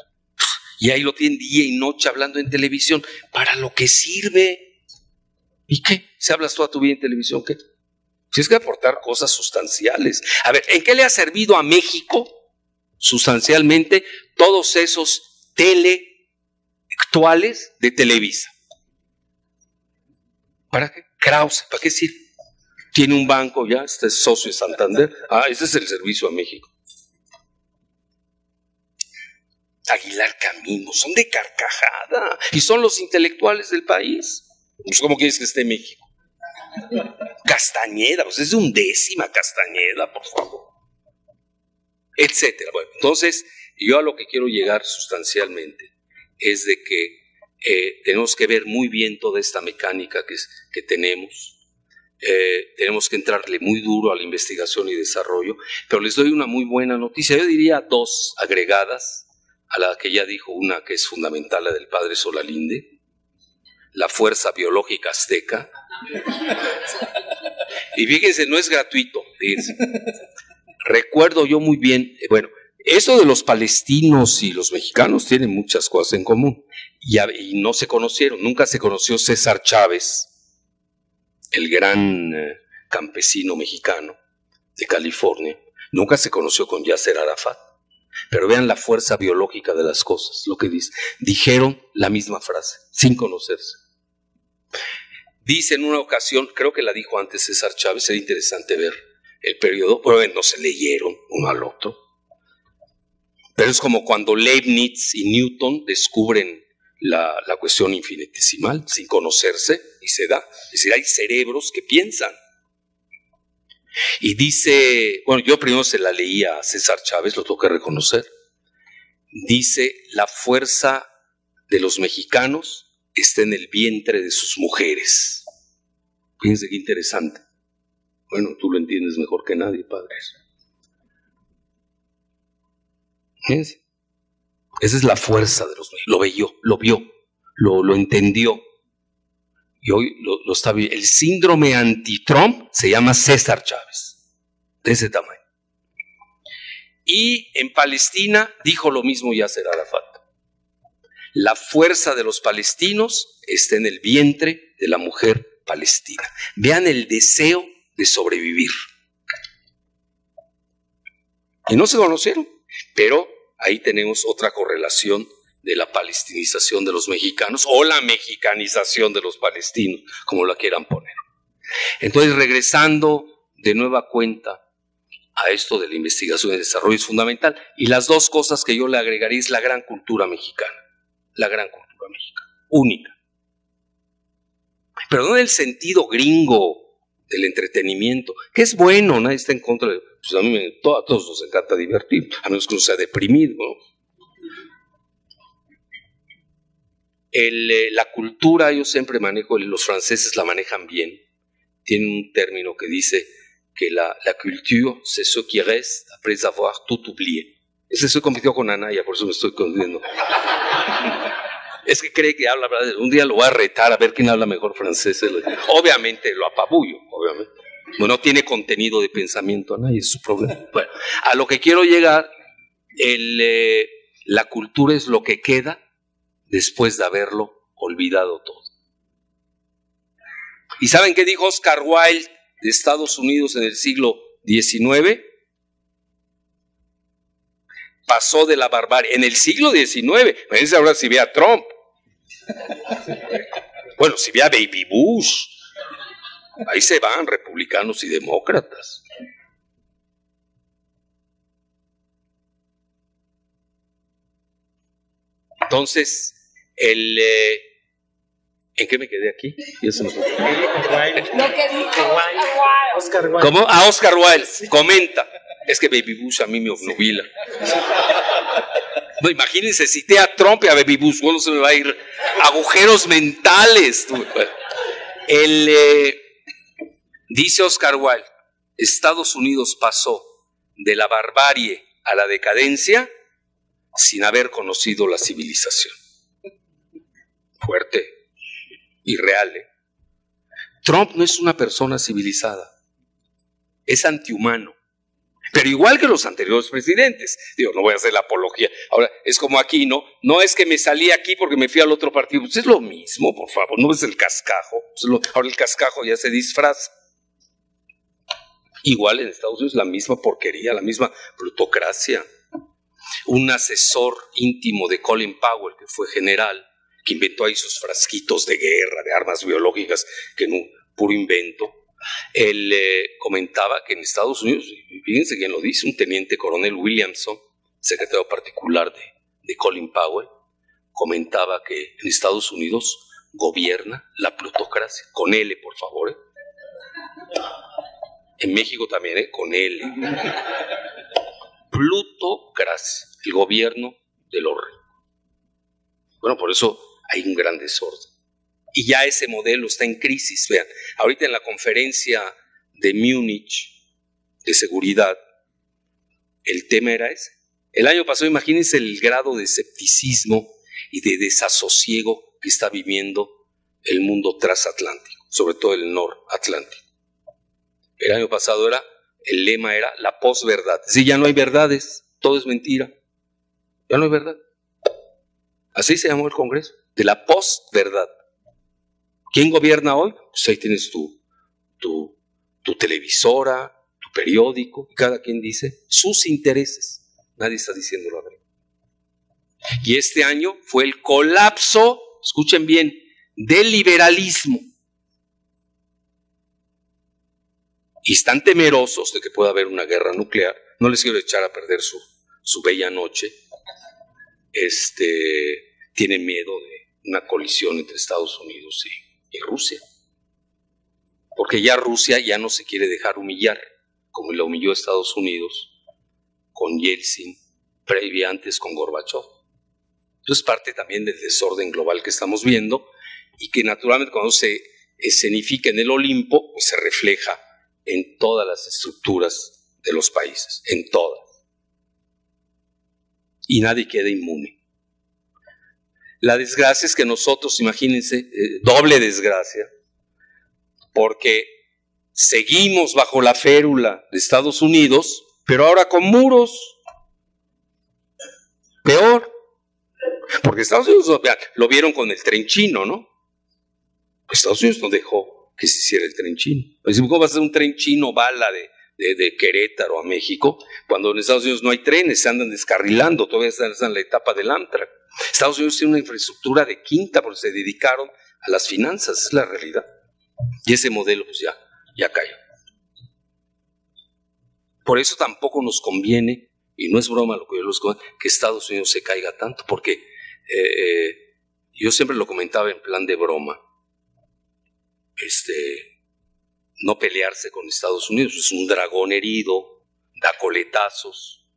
y ahí lo tienen día y noche hablando en televisión, para lo que sirve. ¿Y qué? ¿Se hablas toda tu vida en televisión? ¿Qué? Si es que aportar cosas sustanciales. A ver, ¿en qué le ha servido a México sustancialmente todos esos actuales de Televisa? ¿Para qué? Krause, ¿para qué sirve? Tiene un banco ya, este es socio de Santander. Ese es el servicio a México. Aguilar Camino, son de carcajada y son los intelectuales del país. Pues, ¿cómo quieres que esté México? Castañeda, pues es de 1/10 Castañeda, por favor, etcétera. Bueno, entonces yo a lo que quiero llegar sustancialmente es de que tenemos que ver muy bien toda esta mecánica que tenemos. Tenemos que entrarle muy duro a la investigación y desarrollo, pero les doy una muy buena noticia. Yo diría 2 agregadas a la que ya dijo una que es fundamental, la del padre Solalinde, la fuerza biológica azteca. Y fíjense, no es gratuito, fíjense. Recuerdo yo muy bien, bueno, eso de los palestinos y los mexicanos tienen muchas cosas en común y no se conocieron, nunca se conoció César Chávez, el gran campesino mexicano de California, nunca se conoció con Yasser Arafat. Pero vean la fuerza biológica de las cosas, lo que dice. Dijeron la misma frase, sin conocerse. Dice en una ocasión, creo que la dijo antes César Chávez, sería interesante ver el periodo, pero no se leyeron uno al otro. Pero es como cuando Leibniz y Newton descubren la cuestión infinitesimal, sin conocerse, y se da. Es decir, hay cerebros que piensan. Y dice, bueno, yo primero se la leí a César Chávez, lo tengo que reconocer. Dice, la fuerza de los mexicanos está en el vientre de sus mujeres. Fíjense qué interesante. Bueno, tú lo entiendes mejor que nadie, padre. Fíjense. Esa es la fuerza de los mexicanos. Lo vio, lo entendió. Y hoy lo está viendo. El síndrome anti-Trump se llama César Chávez, de ese tamaño. Y en Palestina dijo lo mismo Yasser Arafat. La fuerza de los palestinos está en el vientre de la mujer palestina. Vean el deseo de sobrevivir. Y no se conocieron, pero ahí tenemos otra correlación de la palestinización de los mexicanos o la mexicanización de los palestinos, como la quieran poner. Entonces, regresando de nueva cuenta a esto de la investigación y desarrollo es fundamental. Y las dos cosas que yo le agregaría es la gran cultura mexicana. La gran cultura mexicana. Única. Pero no en el sentido gringo del entretenimiento, que es bueno, nadie está en contra de... Pues a todos nos encanta divertir, a menos que uno sea deprimido, ¿no? La cultura, yo siempre manejo, los franceses la manejan bien. Tienen un término que dice que la culture, c'est ce qui reste après avoir tout oublié. Ese se compitió con Anaya, por eso me estoy confundiendo. Es que cree que habla, un día lo voy a retar a ver quién habla mejor francés. Obviamente lo apabullo, obviamente. No tiene contenido de pensamiento Anaya, es su problema. Bueno, a lo que quiero llegar, la cultura es lo que queda después de haberlo olvidado todo. ¿Y saben qué dijo Oscar Wilde de Estados Unidos en el siglo XIX? Pasó de la barbarie. En el siglo XIX, imagínense ahora si ve a Trump. Bueno, si ve a Baby Bush. Ahí se van republicanos y demócratas. Entonces, ¿en qué me quedé aquí? Oscar Wilde. ¿Cómo? A Oscar Wilde comenta. Es que Baby Bush a mí me obnubila. No, imagínense, cité a Trump y a Baby Bush, bueno, se me va a ir agujeros mentales. Dice Oscar Wilde, Estados Unidos pasó de la barbarie a la decadencia sin haber conocido la civilización. Fuerte y real, ¿eh? Trump no es una persona civilizada, es antihumano. Pero igual que los anteriores presidentes. Digo, no voy a hacer la apología. Ahora, es como aquí, ¿no? No es que me salí aquí porque me fui al otro partido. Pues es lo mismo, por favor. No es el cascajo. Ahora el cascajo ya se disfraza. Igual en Estados Unidos la misma porquería, la misma plutocracia. Un asesor íntimo de Colin Powell, que fue general, que inventó ahí sus frasquitos de guerra, de armas biológicas, que en un puro invento. Él comentaba que en Estados Unidos, y fíjense quién lo dice, un teniente coronel Williamson, secretario particular de Colin Powell, comentaba que en Estados Unidos gobierna la plutocracia, con L, por favor. En México también, con L. Plutocracia, el gobierno de los ricos. Bueno, por eso hay un gran desorden. Y ya ese modelo está en crisis. Vean, ahorita en la conferencia de Múnich de seguridad, el tema era ese. El año pasado, imagínense el grado de escepticismo y de desasosiego que está viviendo el mundo transatlántico, sobre todo el noratlántico. El año pasado el lema era la posverdad. Es decir, ya no hay verdades, todo es mentira. Ya no hay verdad. Así se llamó el Congreso, de la posverdad. ¿Quién gobierna hoy? Pues ahí tienes tu televisora, tu periódico, y cada quien dice sus intereses. Nadie está diciendo la verdad. Y este año fue el colapso, escuchen bien, del liberalismo. Y están temerosos de que pueda haber una guerra nuclear. No les quiero echar a perder su bella noche. Tienen miedo de una colisión entre Estados Unidos y Rusia. Porque ya Rusia ya no se quiere dejar humillar, como la humilló Estados Unidos con Yeltsin, previa antes con Gorbachev. Entonces parte también del desorden global que estamos viendo y que naturalmente cuando se escenifica en el Olimpo, pues se refleja en todas las estructuras de los países, en todas. Y nadie queda inmune. La desgracia es que nosotros, imagínense, doble desgracia, porque seguimos bajo la férula de Estados Unidos, pero ahora con muros. Peor. Porque Estados Unidos lo vieron con el tren chino, ¿no? Estados Unidos no dejó que se hiciera el tren chino. ¿Cómo va a ser un tren chino bala de Querétaro a México, cuando en Estados Unidos no hay trenes, se andan descarrilando, todavía están en la etapa del Amtrak? Estados Unidos tiene una infraestructura de quinta porque se dedicaron a las finanzas, es la realidad. Y ese modelo pues ya cayó. Por eso tampoco nos conviene, y no es broma lo que yo les comento, que Estados Unidos se caiga tanto, porque yo siempre lo comentaba en plan de broma. No pelearse con Estados Unidos, es un dragón herido, da coletazos,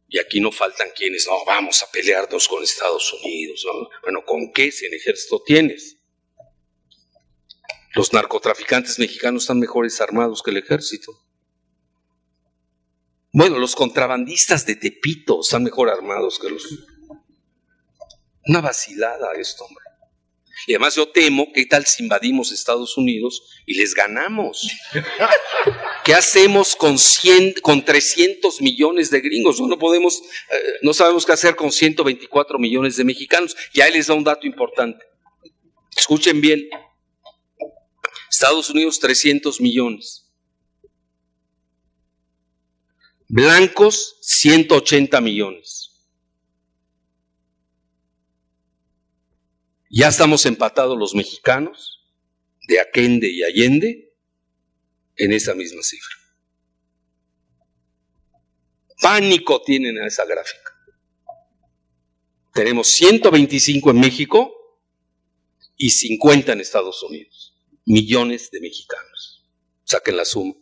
y aquí no faltan quienes, no, vamos a pelearnos con Estados Unidos, ¿no? Bueno, ¿con qué si en ejército tienes? Los narcotraficantes mexicanos están mejores armados que el ejército. Bueno, los contrabandistas de Tepito están mejor armados que los... Una vacilada esto, hombre. Y además yo temo, ¿qué tal si invadimos Estados Unidos y les ganamos? ¿Qué hacemos con 300 millones de gringos? No podemos, no sabemos qué hacer con 124 millones de mexicanos. Y ahí les da un dato importante. Escuchen bien. Estados Unidos 300 millones. Blancos 180 millones. Ya estamos empatados los mexicanos de Aquende y Allende en esa misma cifra. Pánico tienen a esa gráfica. Tenemos 125 en México y 50 en Estados Unidos. Millones de mexicanos. Saquen la suma.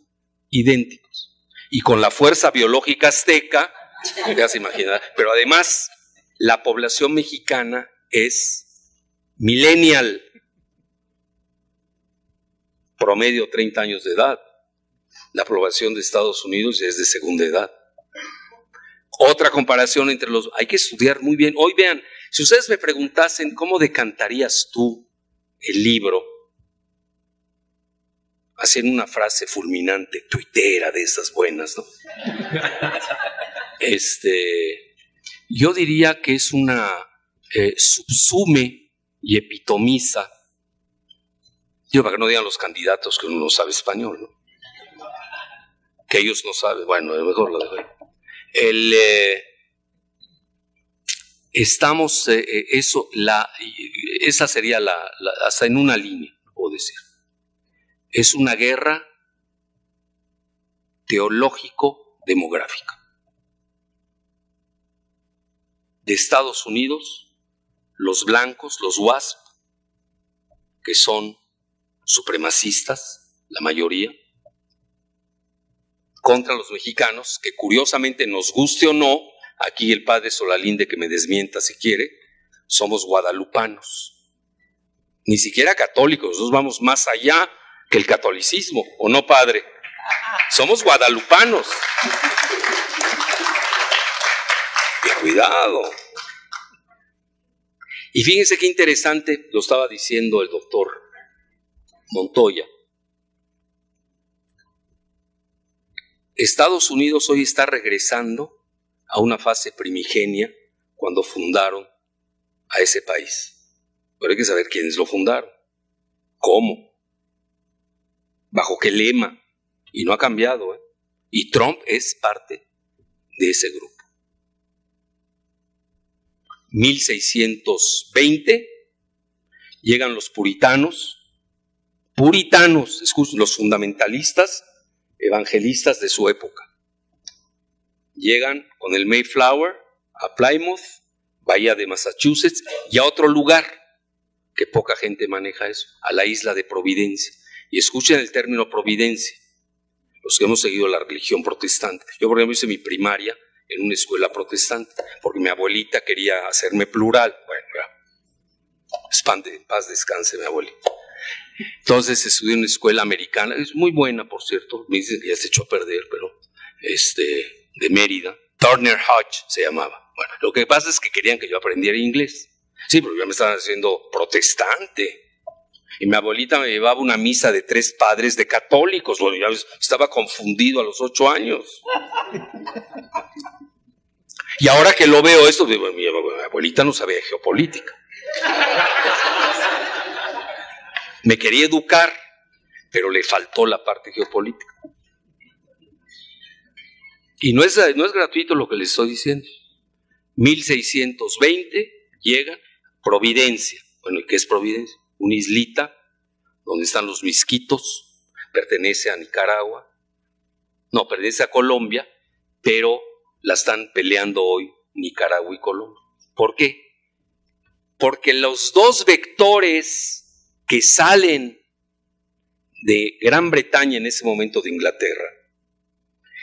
Idénticos. Y con la fuerza biológica azteca, ya se imaginarán. Pero además, la población mexicana es millennial, promedio 30 años de edad. La población de Estados Unidos ya es de segunda edad. Otra comparación entre los... Hay que estudiar muy bien. Hoy vean, si ustedes me preguntasen cómo decantarías tú el libro, haciendo una frase fulminante, tuitera de esas buenas, ¿no? Yo diría que es una... subsume y epitomiza, digo, para que no digan los candidatos que uno no sabe español, ¿no? Que ellos no saben, bueno, a lo mejor lo dejo ahí. Esa sería hasta en una línea, puedo decir. Es una guerra teológico-demográfica. De Estados Unidos, los blancos, los WASP, que son supremacistas, la mayoría, contra los mexicanos, que curiosamente nos guste o no, aquí el padre Solalinde que me desmienta si quiere, somos guadalupanos. Ni siquiera católicos, nosotros vamos más allá que el catolicismo, ¿o no, padre? Somos guadalupanos. Y cuidado. Y fíjense qué interesante, lo estaba diciendo el doctor Montoya. Estados Unidos hoy está regresando a una fase primigenia cuando fundaron a ese país. Pero hay que saber quiénes lo fundaron, cómo, bajo qué lema, y no ha cambiado, ¿eh? Y Trump es parte de ese grupo. 1620 llegan los puritanos, escuchen, los fundamentalistas, evangelistas de su época. Llegan con el Mayflower a Plymouth, Bahía de Massachusetts, y a otro lugar que poca gente maneja eso, a la isla de Providencia. Y escuchen el término Providencia, los que hemos seguido la religión protestante. Yo, por ejemplo, hice mi primaria en una escuela protestante, porque mi abuelita quería hacerme plural. Bueno, en paz descanse mi abuelita. Entonces estudié en una escuela americana, es muy buena, por cierto, me dicen que ya se echó a perder, pero de Mérida, Turner Hodge se llamaba. Bueno, lo que pasa es que querían que yo aprendiera inglés. Sí, pero ya me estaban haciendo protestante. Y mi abuelita me llevaba una misa de 3 padres de católicos. Bueno, ya estaba confundido a los 8 años. Y ahora que lo veo esto, mi abuelita no sabía de geopolítica. Me quería educar, pero le faltó la parte geopolítica. Y no es gratuito lo que les estoy diciendo. 1620 llega Providencia. Bueno, ¿y qué es Providencia? Una islita donde están los misquitos, pertenece a Nicaragua. no, pertenece a Colombia, pero la están peleando hoy Nicaragua y Colombia. ¿Por qué? Porque los dos vectores que salen de Gran Bretaña en ese momento, de Inglaterra,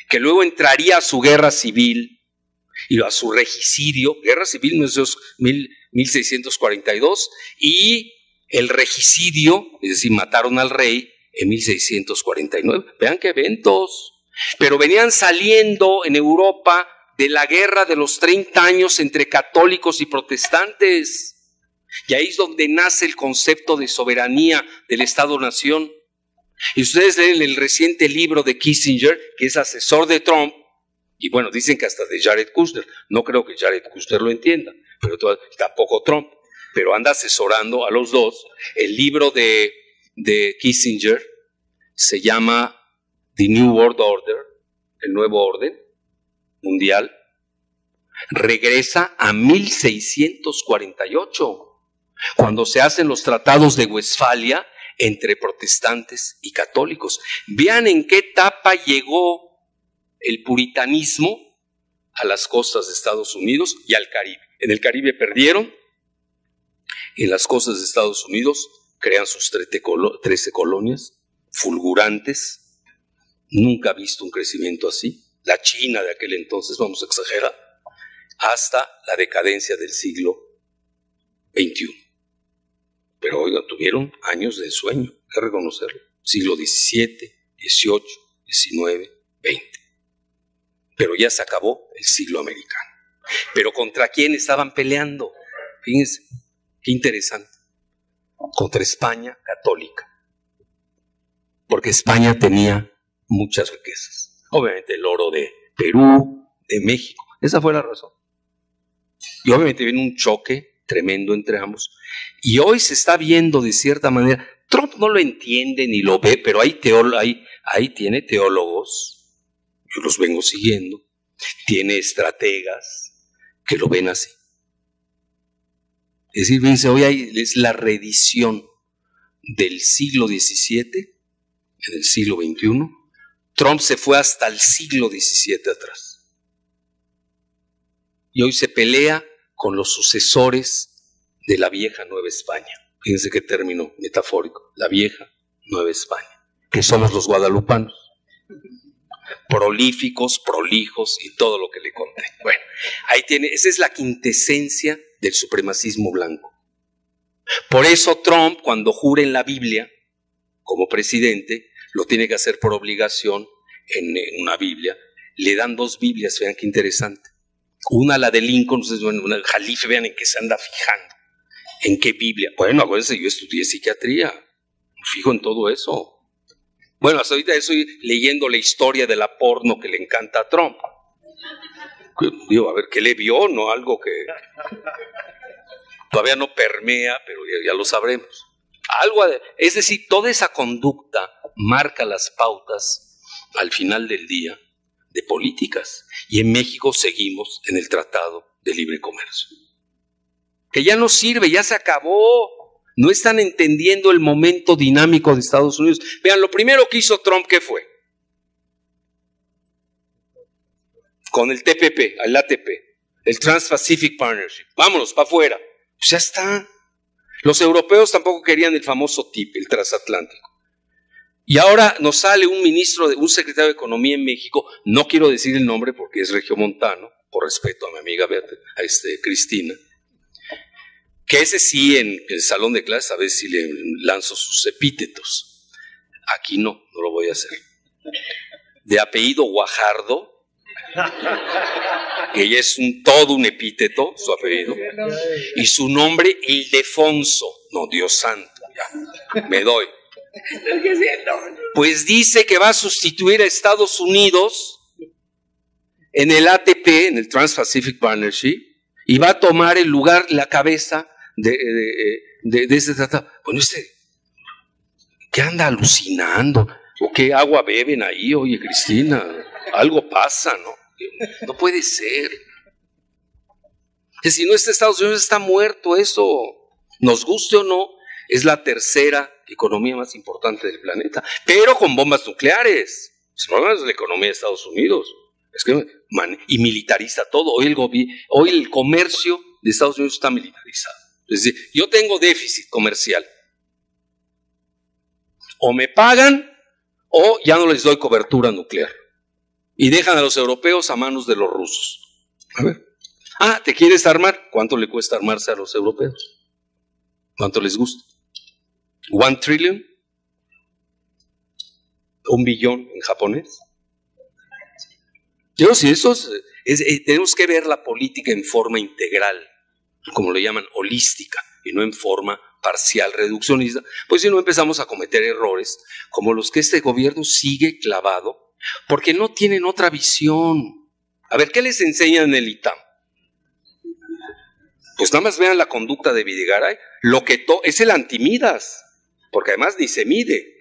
que luego entraría a su guerra civil y a su regicidio, guerra civil 1642, y el regicidio, es decir, mataron al rey en 1649. Vean qué eventos. Pero venían saliendo en Europa de la guerra de los 30 años entre católicos y protestantes. Y ahí es donde nace el concepto de soberanía del Estado-Nación. Y ustedes leen el reciente libro de Kissinger, que es asesor de Trump, y bueno, dicen que hasta de Jared Kushner. No creo que Jared Kushner lo entienda, pero tampoco Trump, pero anda asesorando a los dos. El libro de Kissinger se llama The New World Order, el nuevo orden mundial. Regresa a 1648, cuando se hacen los tratados de Westfalia entre protestantes y católicos. Vean en qué etapa llegó el puritanismo a las costas de Estados Unidos y al Caribe. En el Caribe perdieron, en las costas de Estados Unidos crean sus 13 colonias fulgurantes. Nunca he visto un crecimiento así. La China de aquel entonces, vamos a exagerar, hasta la decadencia del siglo XXI. Pero oigan, tuvieron años de ensueño, hay que reconocerlo. Siglo XVII, XVIII, XIX, XX. Pero ya se acabó el siglo americano. ¿Pero contra quién estaban peleando? Fíjense, qué interesante. Contra España católica. Porque España tenía muchas riquezas. Obviamente el oro de Perú, de México. Esa fue la razón. Y obviamente viene un choque tremendo entre ambos. Y hoy se está viendo de cierta manera, Trump no lo entiende ni lo ve, pero ahí tiene teólogos, yo los vengo siguiendo, tiene estrategas que lo ven así. Es decir, fíjense, hoy es la reedición del siglo XVII en el siglo XXI. Trump se fue hasta el siglo XVII atrás. Y hoy se pelea con los sucesores de la vieja Nueva España. Fíjense qué término metafórico, la vieja Nueva España, que somos los guadalupanos, prolíficos, prolijos y todo lo que le conté. Bueno, ahí tiene, esa es la quintesencia del supremacismo blanco. Por eso Trump, cuando jura en la Biblia como presidente, lo tiene que hacer por obligación en una Biblia. Le dan 2 Biblias, vean qué interesante. Una, la de Lincoln, el Jalife, vean en qué se anda fijando. ¿En qué Biblia? Bueno, acuérdense, yo estudié psiquiatría, me fijo en todo eso. Bueno, hasta ahorita estoy leyendo la historia de la porno que le encanta a Trump. Digo, a ver, ¿qué le vio? No, algo que todavía no permea, pero ya lo sabremos. Es decir, toda esa conducta marca las pautas al final del día de políticas. Y en México seguimos en el Tratado de Libre Comercio, que ya no sirve, ya se acabó. No están entendiendo el momento dinámico de Estados Unidos. Vean, lo primero que hizo Trump, ¿qué fue? Con el TPP, el ATP, el Trans-Pacific Partnership. Vámonos, para afuera. Pues ya está. Los europeos tampoco querían el famoso TIP, el transatlántico. Y ahora nos sale un secretario de Economía en México, no quiero decir el nombre porque es regiomontano, por respeto a mi amiga Cristina, que ese sí en el salón de clases a veces sí le lanzo sus epítetos. Aquí no lo voy a hacer. De apellido Guajardo, que ella es todo un epíteto, su apellido, y su nombre Ildefonso. No, Dios santo, ya, me doy. Pues dice que va a sustituir a Estados Unidos en el ATP, en el Trans-Pacific Partnership, y va a tomar el lugar, la cabeza de ese tratado. Bueno, ¿qué anda alucinando? ¿O qué agua beben ahí? Oye, Cristina, algo pasa, ¿no? No puede ser. Que si no está Estados Unidos, está muerto eso. Nos guste o no, es la tercera economía más importante del planeta, pero con bombas nucleares. El problema es la economía de Estados Unidos. Es que y militariza todo. Hoy el comercio de Estados Unidos está militarizado. Es decir, yo tengo déficit comercial. O me pagan o ya no les doy cobertura nuclear. Y dejan a los europeos a manos de los rusos. A ver. ¿Te quieres armar? ¿Cuánto le cuesta armarse a los europeos? ¿Cuánto les gusta? ¿1 trillion? ¿1 billón en japonés? Yo, si eso tenemos que ver la política en forma integral, como le llaman, holística, y no en forma parcial, reduccionista, pues si no empezamos a cometer errores como los que este gobierno sigue clavado, porque no tienen otra visión. A ver, ¿qué les enseñan en el ITAM? Pues nada más vean la conducta de Videgaray, es el antimidas, porque además ni se mide.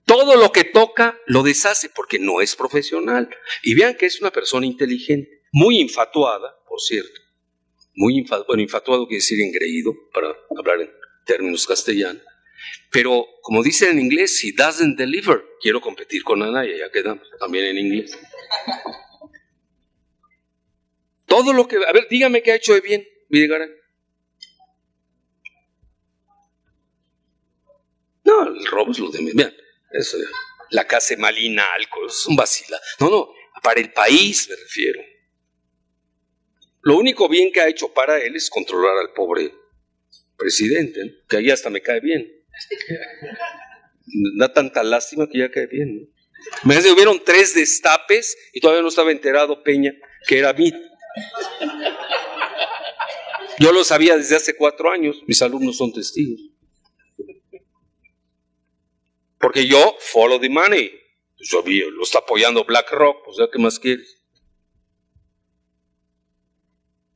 Todo lo que toca lo deshace porque no es profesional. Y vean que es una persona inteligente, muy infatuada, por cierto. Infatuado quiere decir engreído, para hablar en términos castellanos. Pero, como dicen en inglés, si doesn't deliver, quiero competir con Anaya, ya quedamos, también en inglés. Todo lo que... A ver, dígame qué ha hecho de bien Videgaray. No, el robo es lo de... Vean, eso, la casa de Malinalco, es un vacila. No, para el país me refiero. Lo único bien que ha hecho para él es controlar al pobre presidente, ¿no? Que ahí hasta me cae bien. Da tanta lástima que ya cae bien, ¿no? Me parece que hubieron 3 destapes y todavía no estaba enterado Peña que era mí. Yo lo sabía desde hace 4 años, mis alumnos son testigos. Porque yo follow the money. Pues yo vi, lo está apoyando BlackRock, o sea, ¿qué más quieres?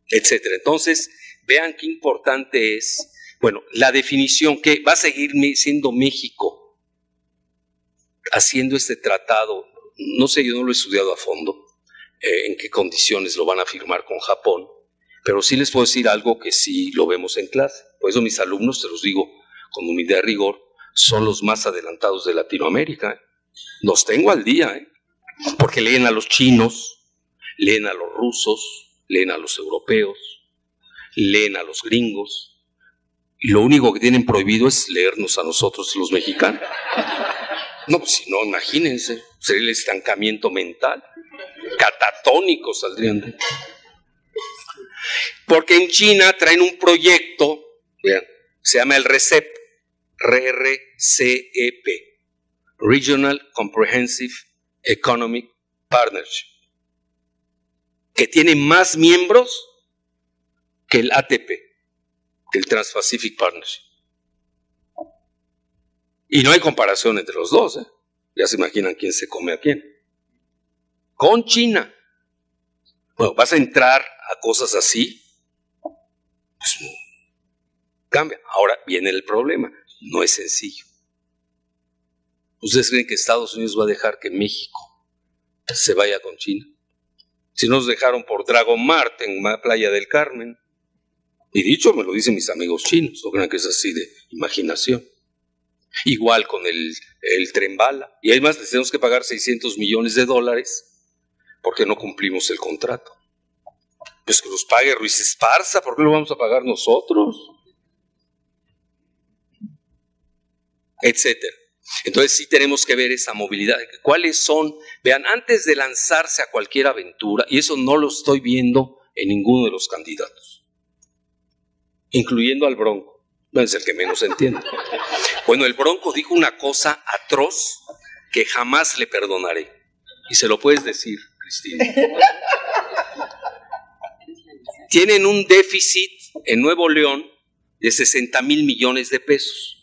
Etcétera. Entonces, vean qué importante es, bueno, la definición que va a seguir siendo México haciendo este tratado. No sé, yo no lo he estudiado a fondo, en qué condiciones lo van a firmar con Japón, pero sí les puedo decir algo que sí lo vemos en clase. Por eso mis alumnos, se los digo con humildad y rigor, son los más adelantados de Latinoamérica. Los tengo al día, porque leen a los chinos, leen a los rusos, leen a los europeos, leen a los gringos, y lo único que tienen prohibido es leernos a nosotros los mexicanos. No, pues si no, imagínense, sería el estancamiento mental, catatónicos saldrían de... Porque en China traen un proyecto, vean, se llama el RCEP, RCEP, Regional Comprehensive Economic Partnership, que tiene más miembros que el ATP, que el Trans-Pacific Partnership. Y no hay comparación entre los dos, ¿eh? Ya se imaginan quién se come a quién. Con China. Bueno, vas a entrar a cosas así, pues cambia. Ahora viene el problema, no es sencillo. ¿Ustedes creen que Estados Unidos va a dejar que México se vaya con China? Si nos dejaron por Dragon Mart en Playa del Carmen. Y dicho, me lo dicen mis amigos chinos, no crean que es así de imaginación. Igual con el Tren Bala. Y además les tenemos que pagar $600 millones porque no cumplimos el contrato. Pues que los pague Ruiz Esparza, ¿por qué lo vamos a pagar nosotros? Etcétera. Entonces sí tenemos que ver esa movilidad. ¿Cuáles son? Vean, antes de lanzarse a cualquier aventura, y eso no lo estoy viendo en ninguno de los candidatos, incluyendo al Bronco, es el que menos entiende. Bueno, el Bronco dijo una cosa atroz que jamás le perdonaré. Y se lo puedes decir, Cristina. Tienen un déficit en Nuevo León de 60,000 millones de pesos.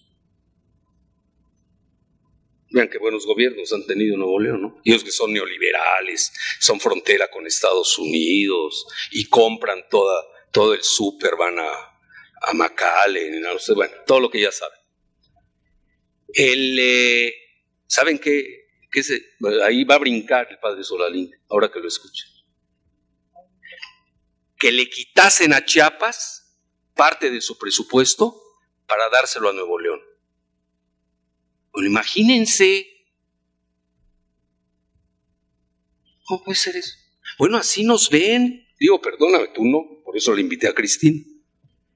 Vean qué buenos gobiernos han tenido Nuevo León, ¿no? Ellos que son neoliberales, son frontera con Estados Unidos y compran todo el súper, van a McAllen, no sé, bueno, todo lo que ya saben. ¿Saben qué? Ahí va a brincar el padre Solalín, ahora que lo escuchen. Que le quitasen a Chiapas parte de su presupuesto para dárselo a Nuevo León. Bueno, imagínense ¿Cómo puede ser eso? Bueno, así nos ven. Digo, perdóname, tú no, por eso le invité a Cristina.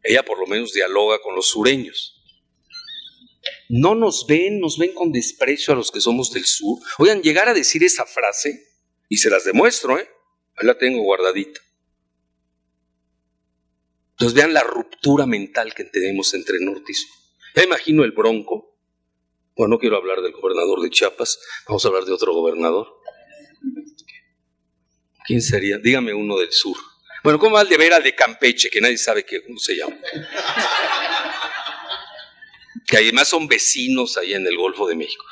Ella por lo menos dialoga con los sureños. No nos ven con desprecio a los que somos del sur. Oigan, llegar a decir esa frase, y se las demuestro, ahí la tengo guardadita. Entonces vean la ruptura mental que tenemos entre norte y sur. Ya imagino el Bronco. Bueno, no quiero hablar del gobernador de Chiapas, vamos a hablar de otro gobernador. ¿Quién sería? Dígame uno del sur. Bueno, ¿cómo va el de ver al de Campeche, que nadie sabe cómo se llama? Que además son vecinos allá en el Golfo de México.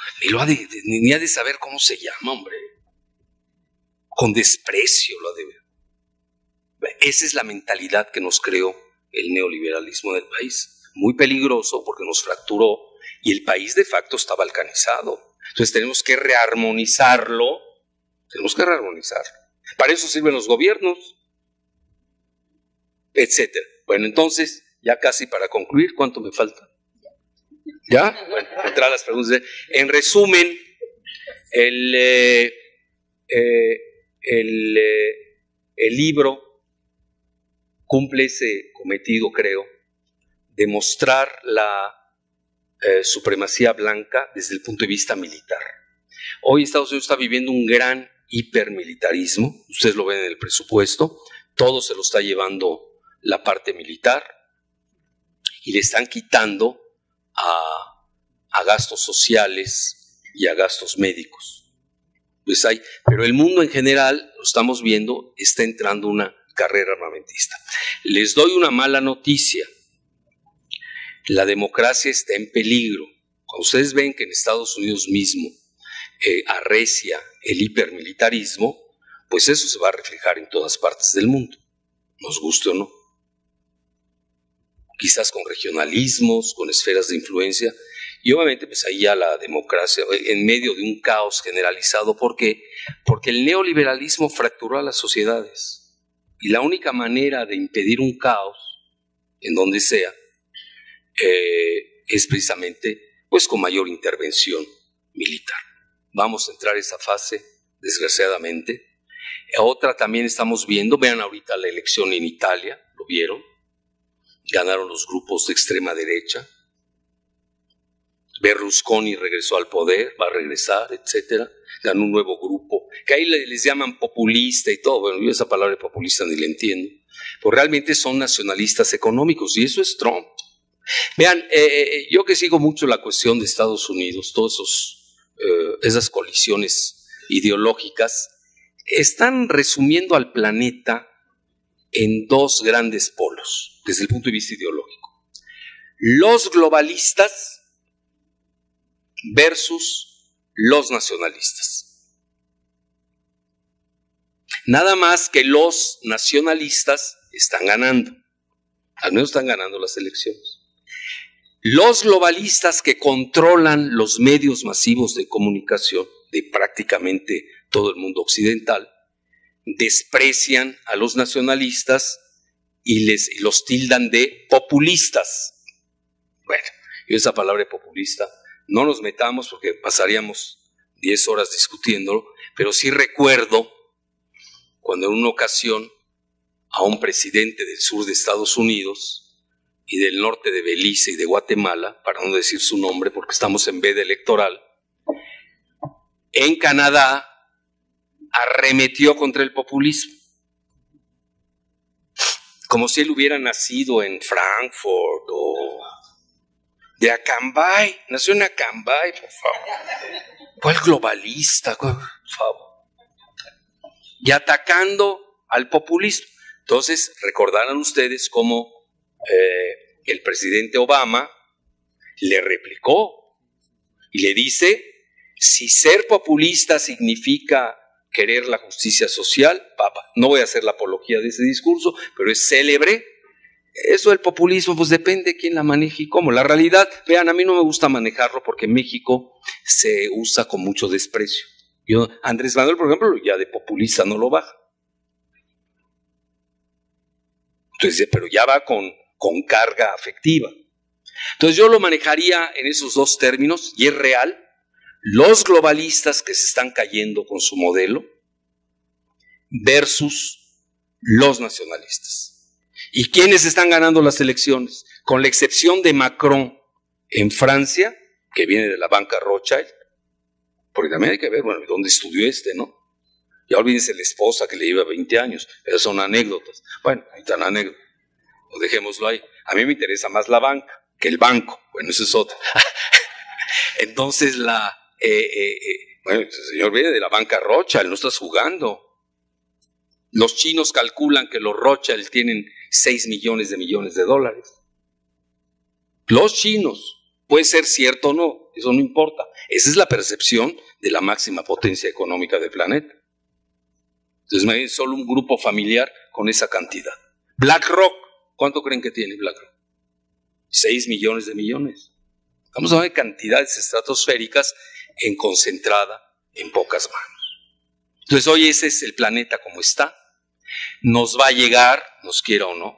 Ni ha de saber cómo se llama, hombre. Con desprecio lo ha de ver. Esa es la mentalidad que nos creó el neoliberalismo del país. Muy peligroso porque nos fracturó y el país de facto está balcanizado. Entonces tenemos que rearmonizarlo. Para eso sirven los gobiernos, etcétera. Bueno, entonces, ya casi para concluir, ¿cuánto me falta? ¿Ya? Bueno, entrar a las preguntas. En resumen, el libro cumple ese cometido, creo, de mostrar la supremacía blanca desde el punto de vista militar. Hoy Estados Unidos está viviendo un gran hipermilitarismo, ustedes lo ven en el presupuesto, todo se lo está llevando la parte militar y le están quitando a gastos sociales y a gastos médicos. Pues pero el mundo en general, lo estamos viendo, está entrando una carrera armamentista. Les doy una mala noticia. La democracia está en peligro. Cuando ustedes ven que en Estados Unidos mismo arrecia el hipermilitarismo, pues eso se va a reflejar en todas partes del mundo, nos guste o no. Quizás con regionalismos, con esferas de influencia, y obviamente pues ahí ya la democracia, en medio de un caos generalizado. ¿Por qué? Porque el neoliberalismo fracturó a las sociedades, y la única manera de impedir un caos, en donde sea, es precisamente pues con mayor intervención militar. Vamos a entrar a esa fase, desgraciadamente. Otra también estamos viendo, vean ahorita la elección en Italia, ¿lo vieron? Ganaron los grupos de extrema derecha. Berlusconi regresó al poder, va a regresar, etcétera. Ganó un nuevo grupo, que ahí les llaman populista y todo. Bueno, yo esa palabra populista ni la entiendo. Pues realmente son nacionalistas económicos, y eso es Trump. Vean, yo que sigo mucho la cuestión de Estados Unidos, todos esas colisiones ideológicas, están resumiendo al planeta en dos grandes polos, desde el punto de vista ideológico. Los globalistas versus los nacionalistas. Nada más que los nacionalistas están ganando, al menos están ganando las elecciones. Los globalistas que controlan los medios masivos de comunicación de prácticamente todo el mundo occidental, desprecian a los nacionalistas y los tildan de populistas. Bueno, yo esa palabra populista no nos metamos porque pasaríamos 10 horas discutiéndolo, pero sí recuerdo cuando en una ocasión a un presidente del sur de Estados Unidos y del norte de Belice y de Guatemala, para no decir su nombre porque estamos en veda electoral, en Canadá arremetió contra el populismo. Como si él hubiera nacido en Frankfurt o de Acambay. Nació en Acambay, por favor. ¿Cuál globalista? Por favor. Y atacando al populismo. Entonces, recordarán ustedes cómo el presidente Obama le replicó y le dice: si ser populista significa querer la justicia social, papá, no voy a hacer la apología de ese discurso, pero es célebre. Eso del populismo, pues depende de quién la maneje y cómo. La realidad, vean, a mí no me gusta manejarlo porque en México se usa con mucho desprecio. Andrés Manuel, por ejemplo, ya de populista no lo baja. Entonces, pero ya va con carga afectiva. Entonces yo lo manejaría en esos dos términos, y es real. Los globalistas que se están cayendo con su modelo, versus los nacionalistas. ¿Y quiénes están ganando las elecciones? Con la excepción de Macron en Francia, que viene de la banca Rothschild, porque también hay que ver, bueno, ¿dónde estudió ¿no? Ya olvídense la esposa que le lleva 20 años, esas son anécdotas. Bueno, ahí están anécdotas, o dejémoslo ahí. A mí me interesa más la banca que el banco, bueno, eso es otra. Entonces bueno, el señor viene de la banca Rothschild, no estás jugando. Los chinos calculan que los Rothschild tienen 6 millones de dólares. Los chinos, puede ser cierto o no, eso no importa. Esa es la percepción de la máxima potencia económica del planeta. Entonces me solo un grupo familiar con esa cantidad. BlackRock, ¿cuánto creen que tiene BlackRock? 6 millones. Estamos hablando de cantidades estratosféricas concentrada en pocas manos. Entonces hoy ese es el planeta como está. Nos va a llegar, nos quiera o no.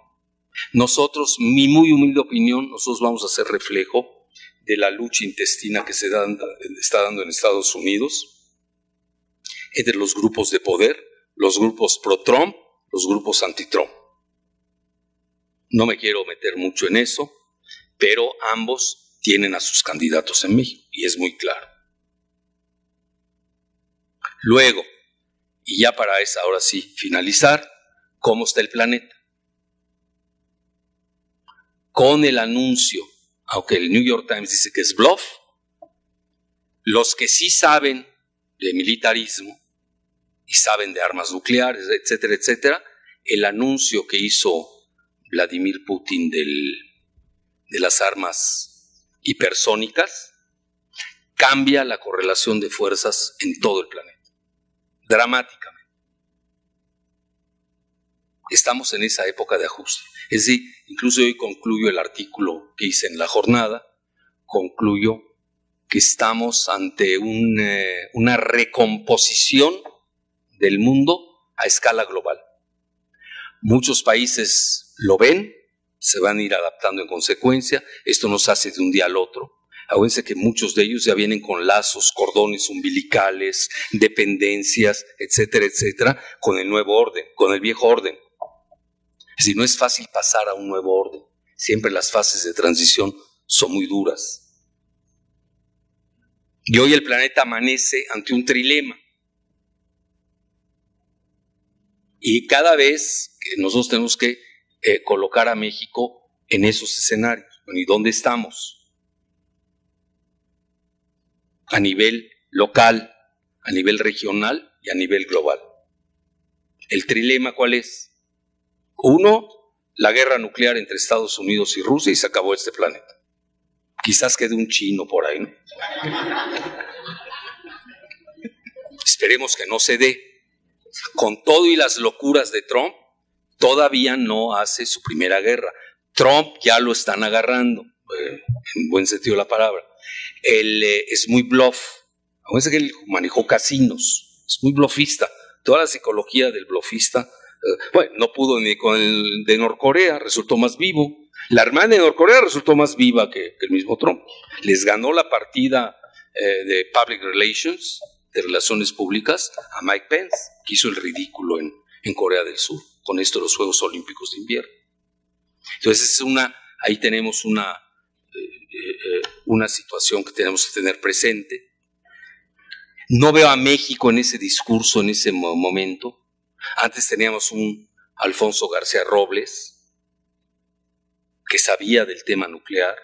Nosotros, mi muy humilde opinión, nosotros vamos a ser reflejo de la lucha intestina que se está dando en Estados Unidos entre los grupos de poder, los grupos pro-Trump, los grupos anti-Trump. No me quiero meter mucho en eso, pero ambos tienen a sus candidatos en México y es muy claro. Luego, y ya para ahora sí finalizar, ¿cómo está el planeta? Con el anuncio, aunque el New York Times dice que es bluff, los que sí saben de militarismo y saben de armas nucleares, etcétera, etcétera, el anuncio que hizo Vladimir Putin de las armas hipersónicas cambia la correlación de fuerzas en todo el planeta, dramáticamente. Estamos en esa época de ajuste. Es decir, incluso hoy concluyo el artículo que hice en La Jornada, concluyo que estamos ante una recomposición del mundo a escala global. Muchos países lo ven, se van a ir adaptando en consecuencia, esto no se hace de un día al otro. Acuérdense que muchos de ellos ya vienen con lazos, cordones umbilicales, dependencias, etcétera, etcétera, con el nuevo orden, con el viejo orden. Es decir, no es fácil pasar a un nuevo orden. Siempre las fases de transición son muy duras. Y hoy el planeta amanece ante un trilema. Y cada vez que nosotros tenemos que colocar a México en esos escenarios. Bueno, ¿y dónde estamos? A nivel local, a nivel regional y a nivel global. ¿El trilema cuál es? Uno, la guerra nuclear entre Estados Unidos y Rusia y se acabó este planeta. Quizás quede un chino por ahí, ¿no? Esperemos que no se dé. Con todo y las locuras de Trump, todavía no hace su primera guerra. Trump ya lo están agarrando, en buen sentido de la palabra. Él es muy bluff. Acuérdense que él manejó casinos, es muy bluffista. Toda la psicología del bluffista, bueno, no pudo ni con el de Norcorea, resultó más vivo. La hermana de Norcorea resultó más viva que el mismo Trump. Les ganó la partida de Public Relations, de Relaciones Públicas, a Mike Pence, que hizo el ridículo en Corea del Sur, con esto de los Juegos Olímpicos de Invierno. Entonces ahí tenemos una situación que tenemos que tener presente. No veo a México en ese discurso, en ese momento. Antes teníamos un Alfonso García Robles, que sabía del tema nuclear.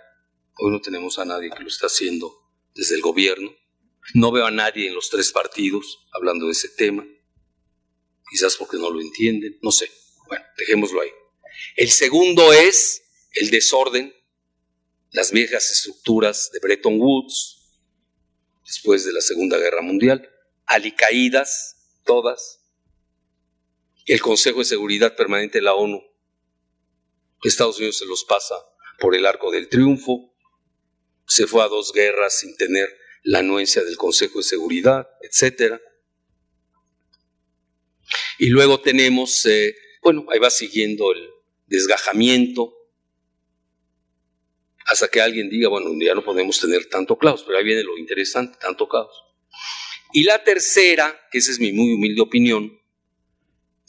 Hoy no tenemos a nadie que lo está haciendo desde el gobierno. No veo a nadie en los tres partidos hablando de ese tema. Quizás porque no lo entienden, no sé. Bueno, dejémoslo ahí. El segundo es el desorden, las viejas estructuras de Bretton Woods, después de la Segunda Guerra Mundial, alicaídas, todas. El Consejo de Seguridad Permanente de la ONU, Estados Unidos se los pasa por el arco del triunfo, se fue a 2 guerras sin tener la anuencia del Consejo de Seguridad, etc. Y luego tenemos, ahí va siguiendo el desgajamiento, hasta que alguien diga, bueno, ya no podemos tener tanto caos, pero ahí viene lo interesante, tanto caos. Y la tercera, que esa es mi muy humilde opinión,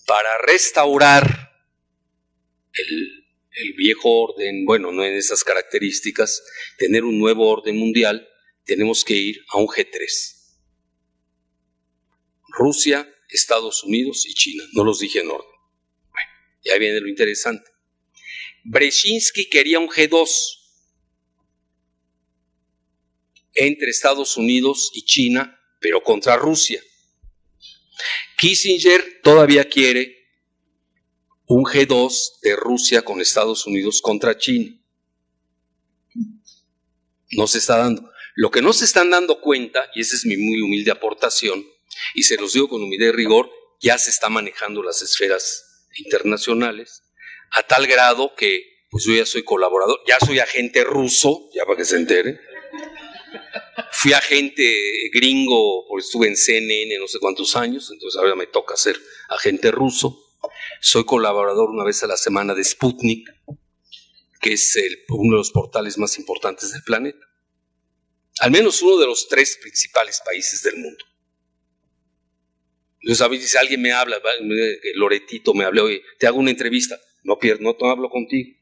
para restaurar el viejo orden, bueno, no en esas características, tener un nuevo orden mundial, tenemos que ir a un G3. Rusia, Estados Unidos y China. No los dije en orden. Bueno, ya viene lo interesante. Brzezinski quería un G2 entre Estados Unidos y China, pero contra Rusia. Kissinger todavía quiere un G2 de Rusia con Estados Unidos contra China. No se está dando. Lo que no se están dando cuenta, y esa es mi muy humilde aportación, y se los digo con humildad y rigor, ya se está manejando las esferas internacionales, a tal grado que pues yo ya soy colaborador, ya soy agente ruso, ya para que se entere. Fui agente gringo, porque estuve en CNN no sé cuántos años, entonces ahora me toca ser agente ruso. Soy colaborador una vez a la semana de Sputnik, que es uno de los portales más importantes del planeta. Al menos uno de los 3 principales países del mundo. Entonces a veces si alguien me habla, Loretito me habla, oye, te hago una entrevista. No hablo contigo.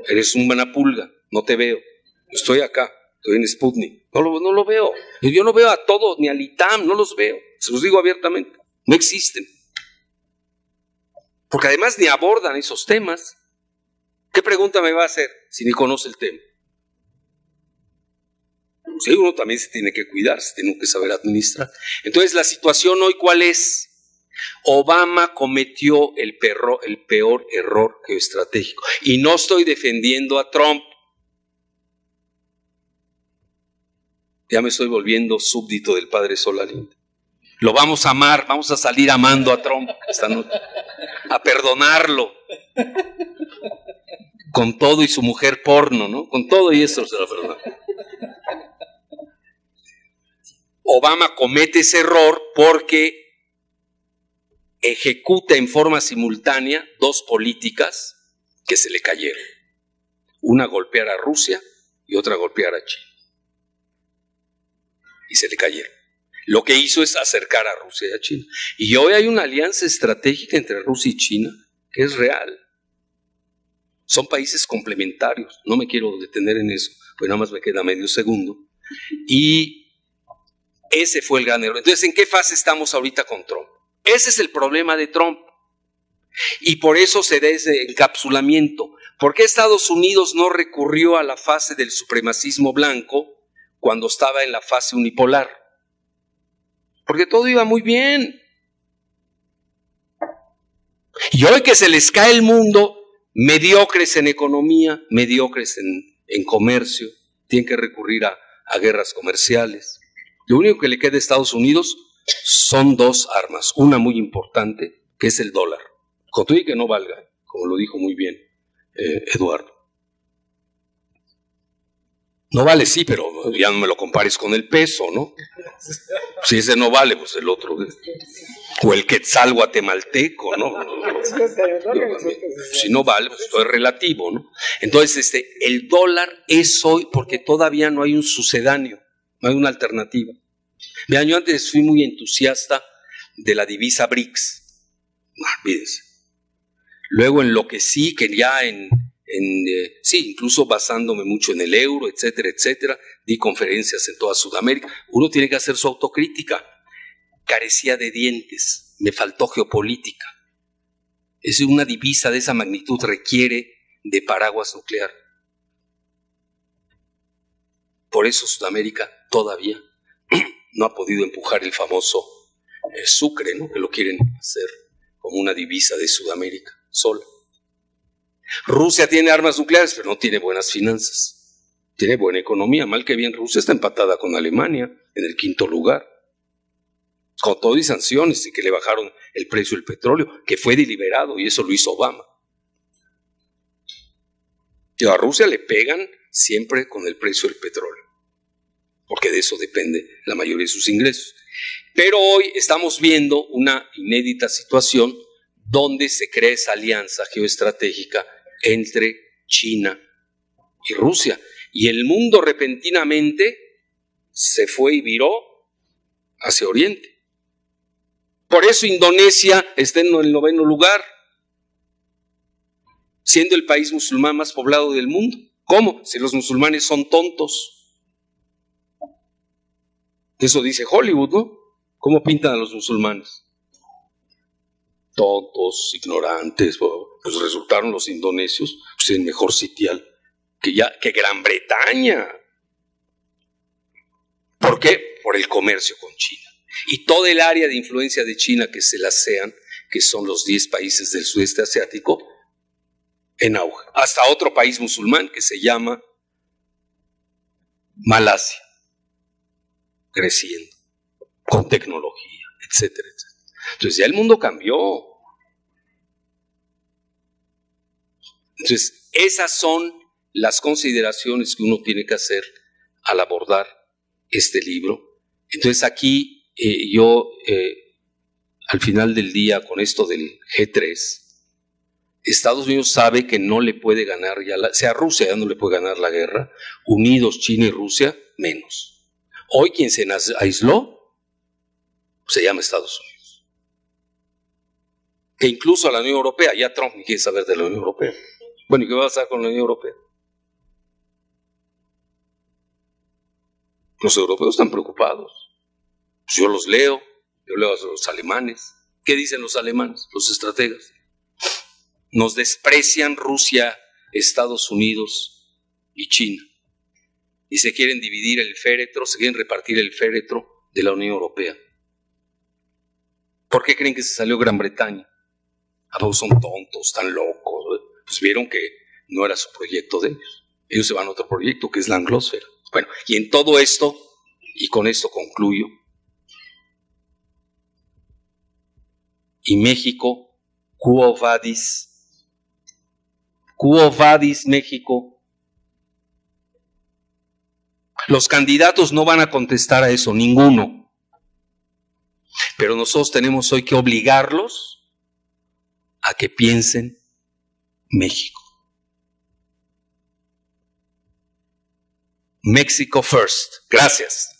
Eres un buena pulga, no te veo. Estoy acá, estoy en Sputnik. No lo veo. Yo no veo a todos, ni al ITAM, no los veo. Se los digo abiertamente. No existen. Porque además ni abordan esos temas. ¿Qué pregunta me va a hacer si ni conoce el tema? Sí, uno también se tiene que cuidar, se tiene que saber administrar. Entonces, la situación hoy, ¿cuál es? Obama cometió el peor error geoestratégico. Y no estoy defendiendo a Trump. Ya me estoy volviendo súbdito del padre Solalinde. Lo vamos a amar, vamos a salir amando a Trump esta noche, a perdonarlo. Con todo y su mujer porno, ¿no? Con todo y eso se lo perdono. Obama comete ese error porque ejecuta en forma simultánea 2 políticas que se le cayeron. Una golpear a Rusia y otra golpear a China. Y se le cayeron. Lo que hizo es acercar a Rusia y a China. Y hoy hay una alianza estratégica entre Rusia y China que es real. Son países complementarios. No me quiero detener en eso, pues nada más me queda medio segundo. Y ese fue el gran error. Entonces, ¿en qué fase estamos ahorita con Trump? Ese es el problema de Trump. Y por eso se da ese encapsulamiento. ¿Por qué Estados Unidos no recurrió a la fase del supremacismo blanco cuando estaba en la fase unipolar? Porque todo iba muy bien. Y hoy que se les cae el mundo, mediocres en economía, mediocres en comercio, tienen que recurrir a guerras comerciales. Lo único que le queda a Estados Unidos son 2 armas. Una muy importante, que es el dólar. Con todo y que no valga, como lo dijo muy bien Eduardo. No vale, sí, pero ya no me lo compares con el peso, ¿no? Si ese no vale, pues el otro. O el quetzal guatemalteco, ¿no? Si no vale, pues todo es relativo, ¿no? Entonces, el dólar es hoy porque todavía no hay un sucedáneo. No hay una alternativa. Vean, yo antes fui muy entusiasta de la divisa BRICS. No, olvídense. Luego enloquecí que ya sí, incluso basándome mucho en el euro, etcétera, etcétera, di conferencias en toda Sudamérica. Uno tiene que hacer su autocrítica. Carecía de dientes, me faltó geopolítica. Es una divisa de esa magnitud requiere de paraguas nuclear. Por eso Sudamérica todavía no ha podido empujar el famoso Sucre, ¿no? Que lo quieren hacer como una divisa de Sudamérica sola. Rusia tiene armas nucleares, pero no tiene buenas finanzas. Tiene buena economía, mal que bien Rusia está empatada con Alemania en el 5º lugar. Con todo y sanciones y que le bajaron el precio del petróleo, que fue deliberado y eso lo hizo Obama. Y a Rusia le pegan siempre con el precio del petróleo, porque de eso depende la mayoría de sus ingresos. Pero hoy estamos viendo una inédita situación donde se crea esa alianza geoestratégica entre China y Rusia. Y el mundo repentinamente se fue y viró hacia Oriente. Por eso Indonesia está en el 9º lugar, siendo el país musulmán más poblado del mundo. ¿Cómo? Si los musulmanes son tontos. Eso dice Hollywood, ¿no? ¿Cómo pintan a los musulmanes? Tontos, ignorantes. Pues resultaron los indonesios pues, el mejor sitial que Gran Bretaña. ¿Por qué? Por el comercio con China. Y toda el área de influencia de China que se la ASEAN, que son los 10 países del sudeste asiático, en auge. Hasta otro país musulmán que se llama Malasia, creciendo, con tecnología, etcétera, etcétera. Entonces ya el mundo cambió. Entonces esas son las consideraciones que uno tiene que hacer al abordar este libro. Entonces aquí yo, al final del día, con esto del G3, Estados Unidos sabe que no le puede ganar, sea Rusia ya no le puede ganar la guerra, unidos China y Rusia, menos. Hoy quien se aisló se llama Estados Unidos. Que incluso a la Unión Europea, ya Trump ni quiere saber de la Unión Europea. Bueno, ¿y qué va a pasar con la Unión Europea? Los europeos están preocupados. Pues yo los leo, yo leo a los alemanes. ¿Qué dicen los alemanes, los estrategas? Nos desprecian Rusia, Estados Unidos y China. Y se quieren dividir el féretro, se quieren repartir el féretro de la Unión Europea. ¿Por qué creen que se salió Gran Bretaña? Pues son tontos, están locos. Pues vieron que no era su proyecto de ellos. Ellos se van a otro proyecto que es la anglósfera. Bueno, y en todo esto, y con esto concluyo, y México, Quo Vadis México. Los candidatos no van a contestar a eso, ninguno. Pero nosotros tenemos hoy que obligarlos a que piensen México. México first. Gracias.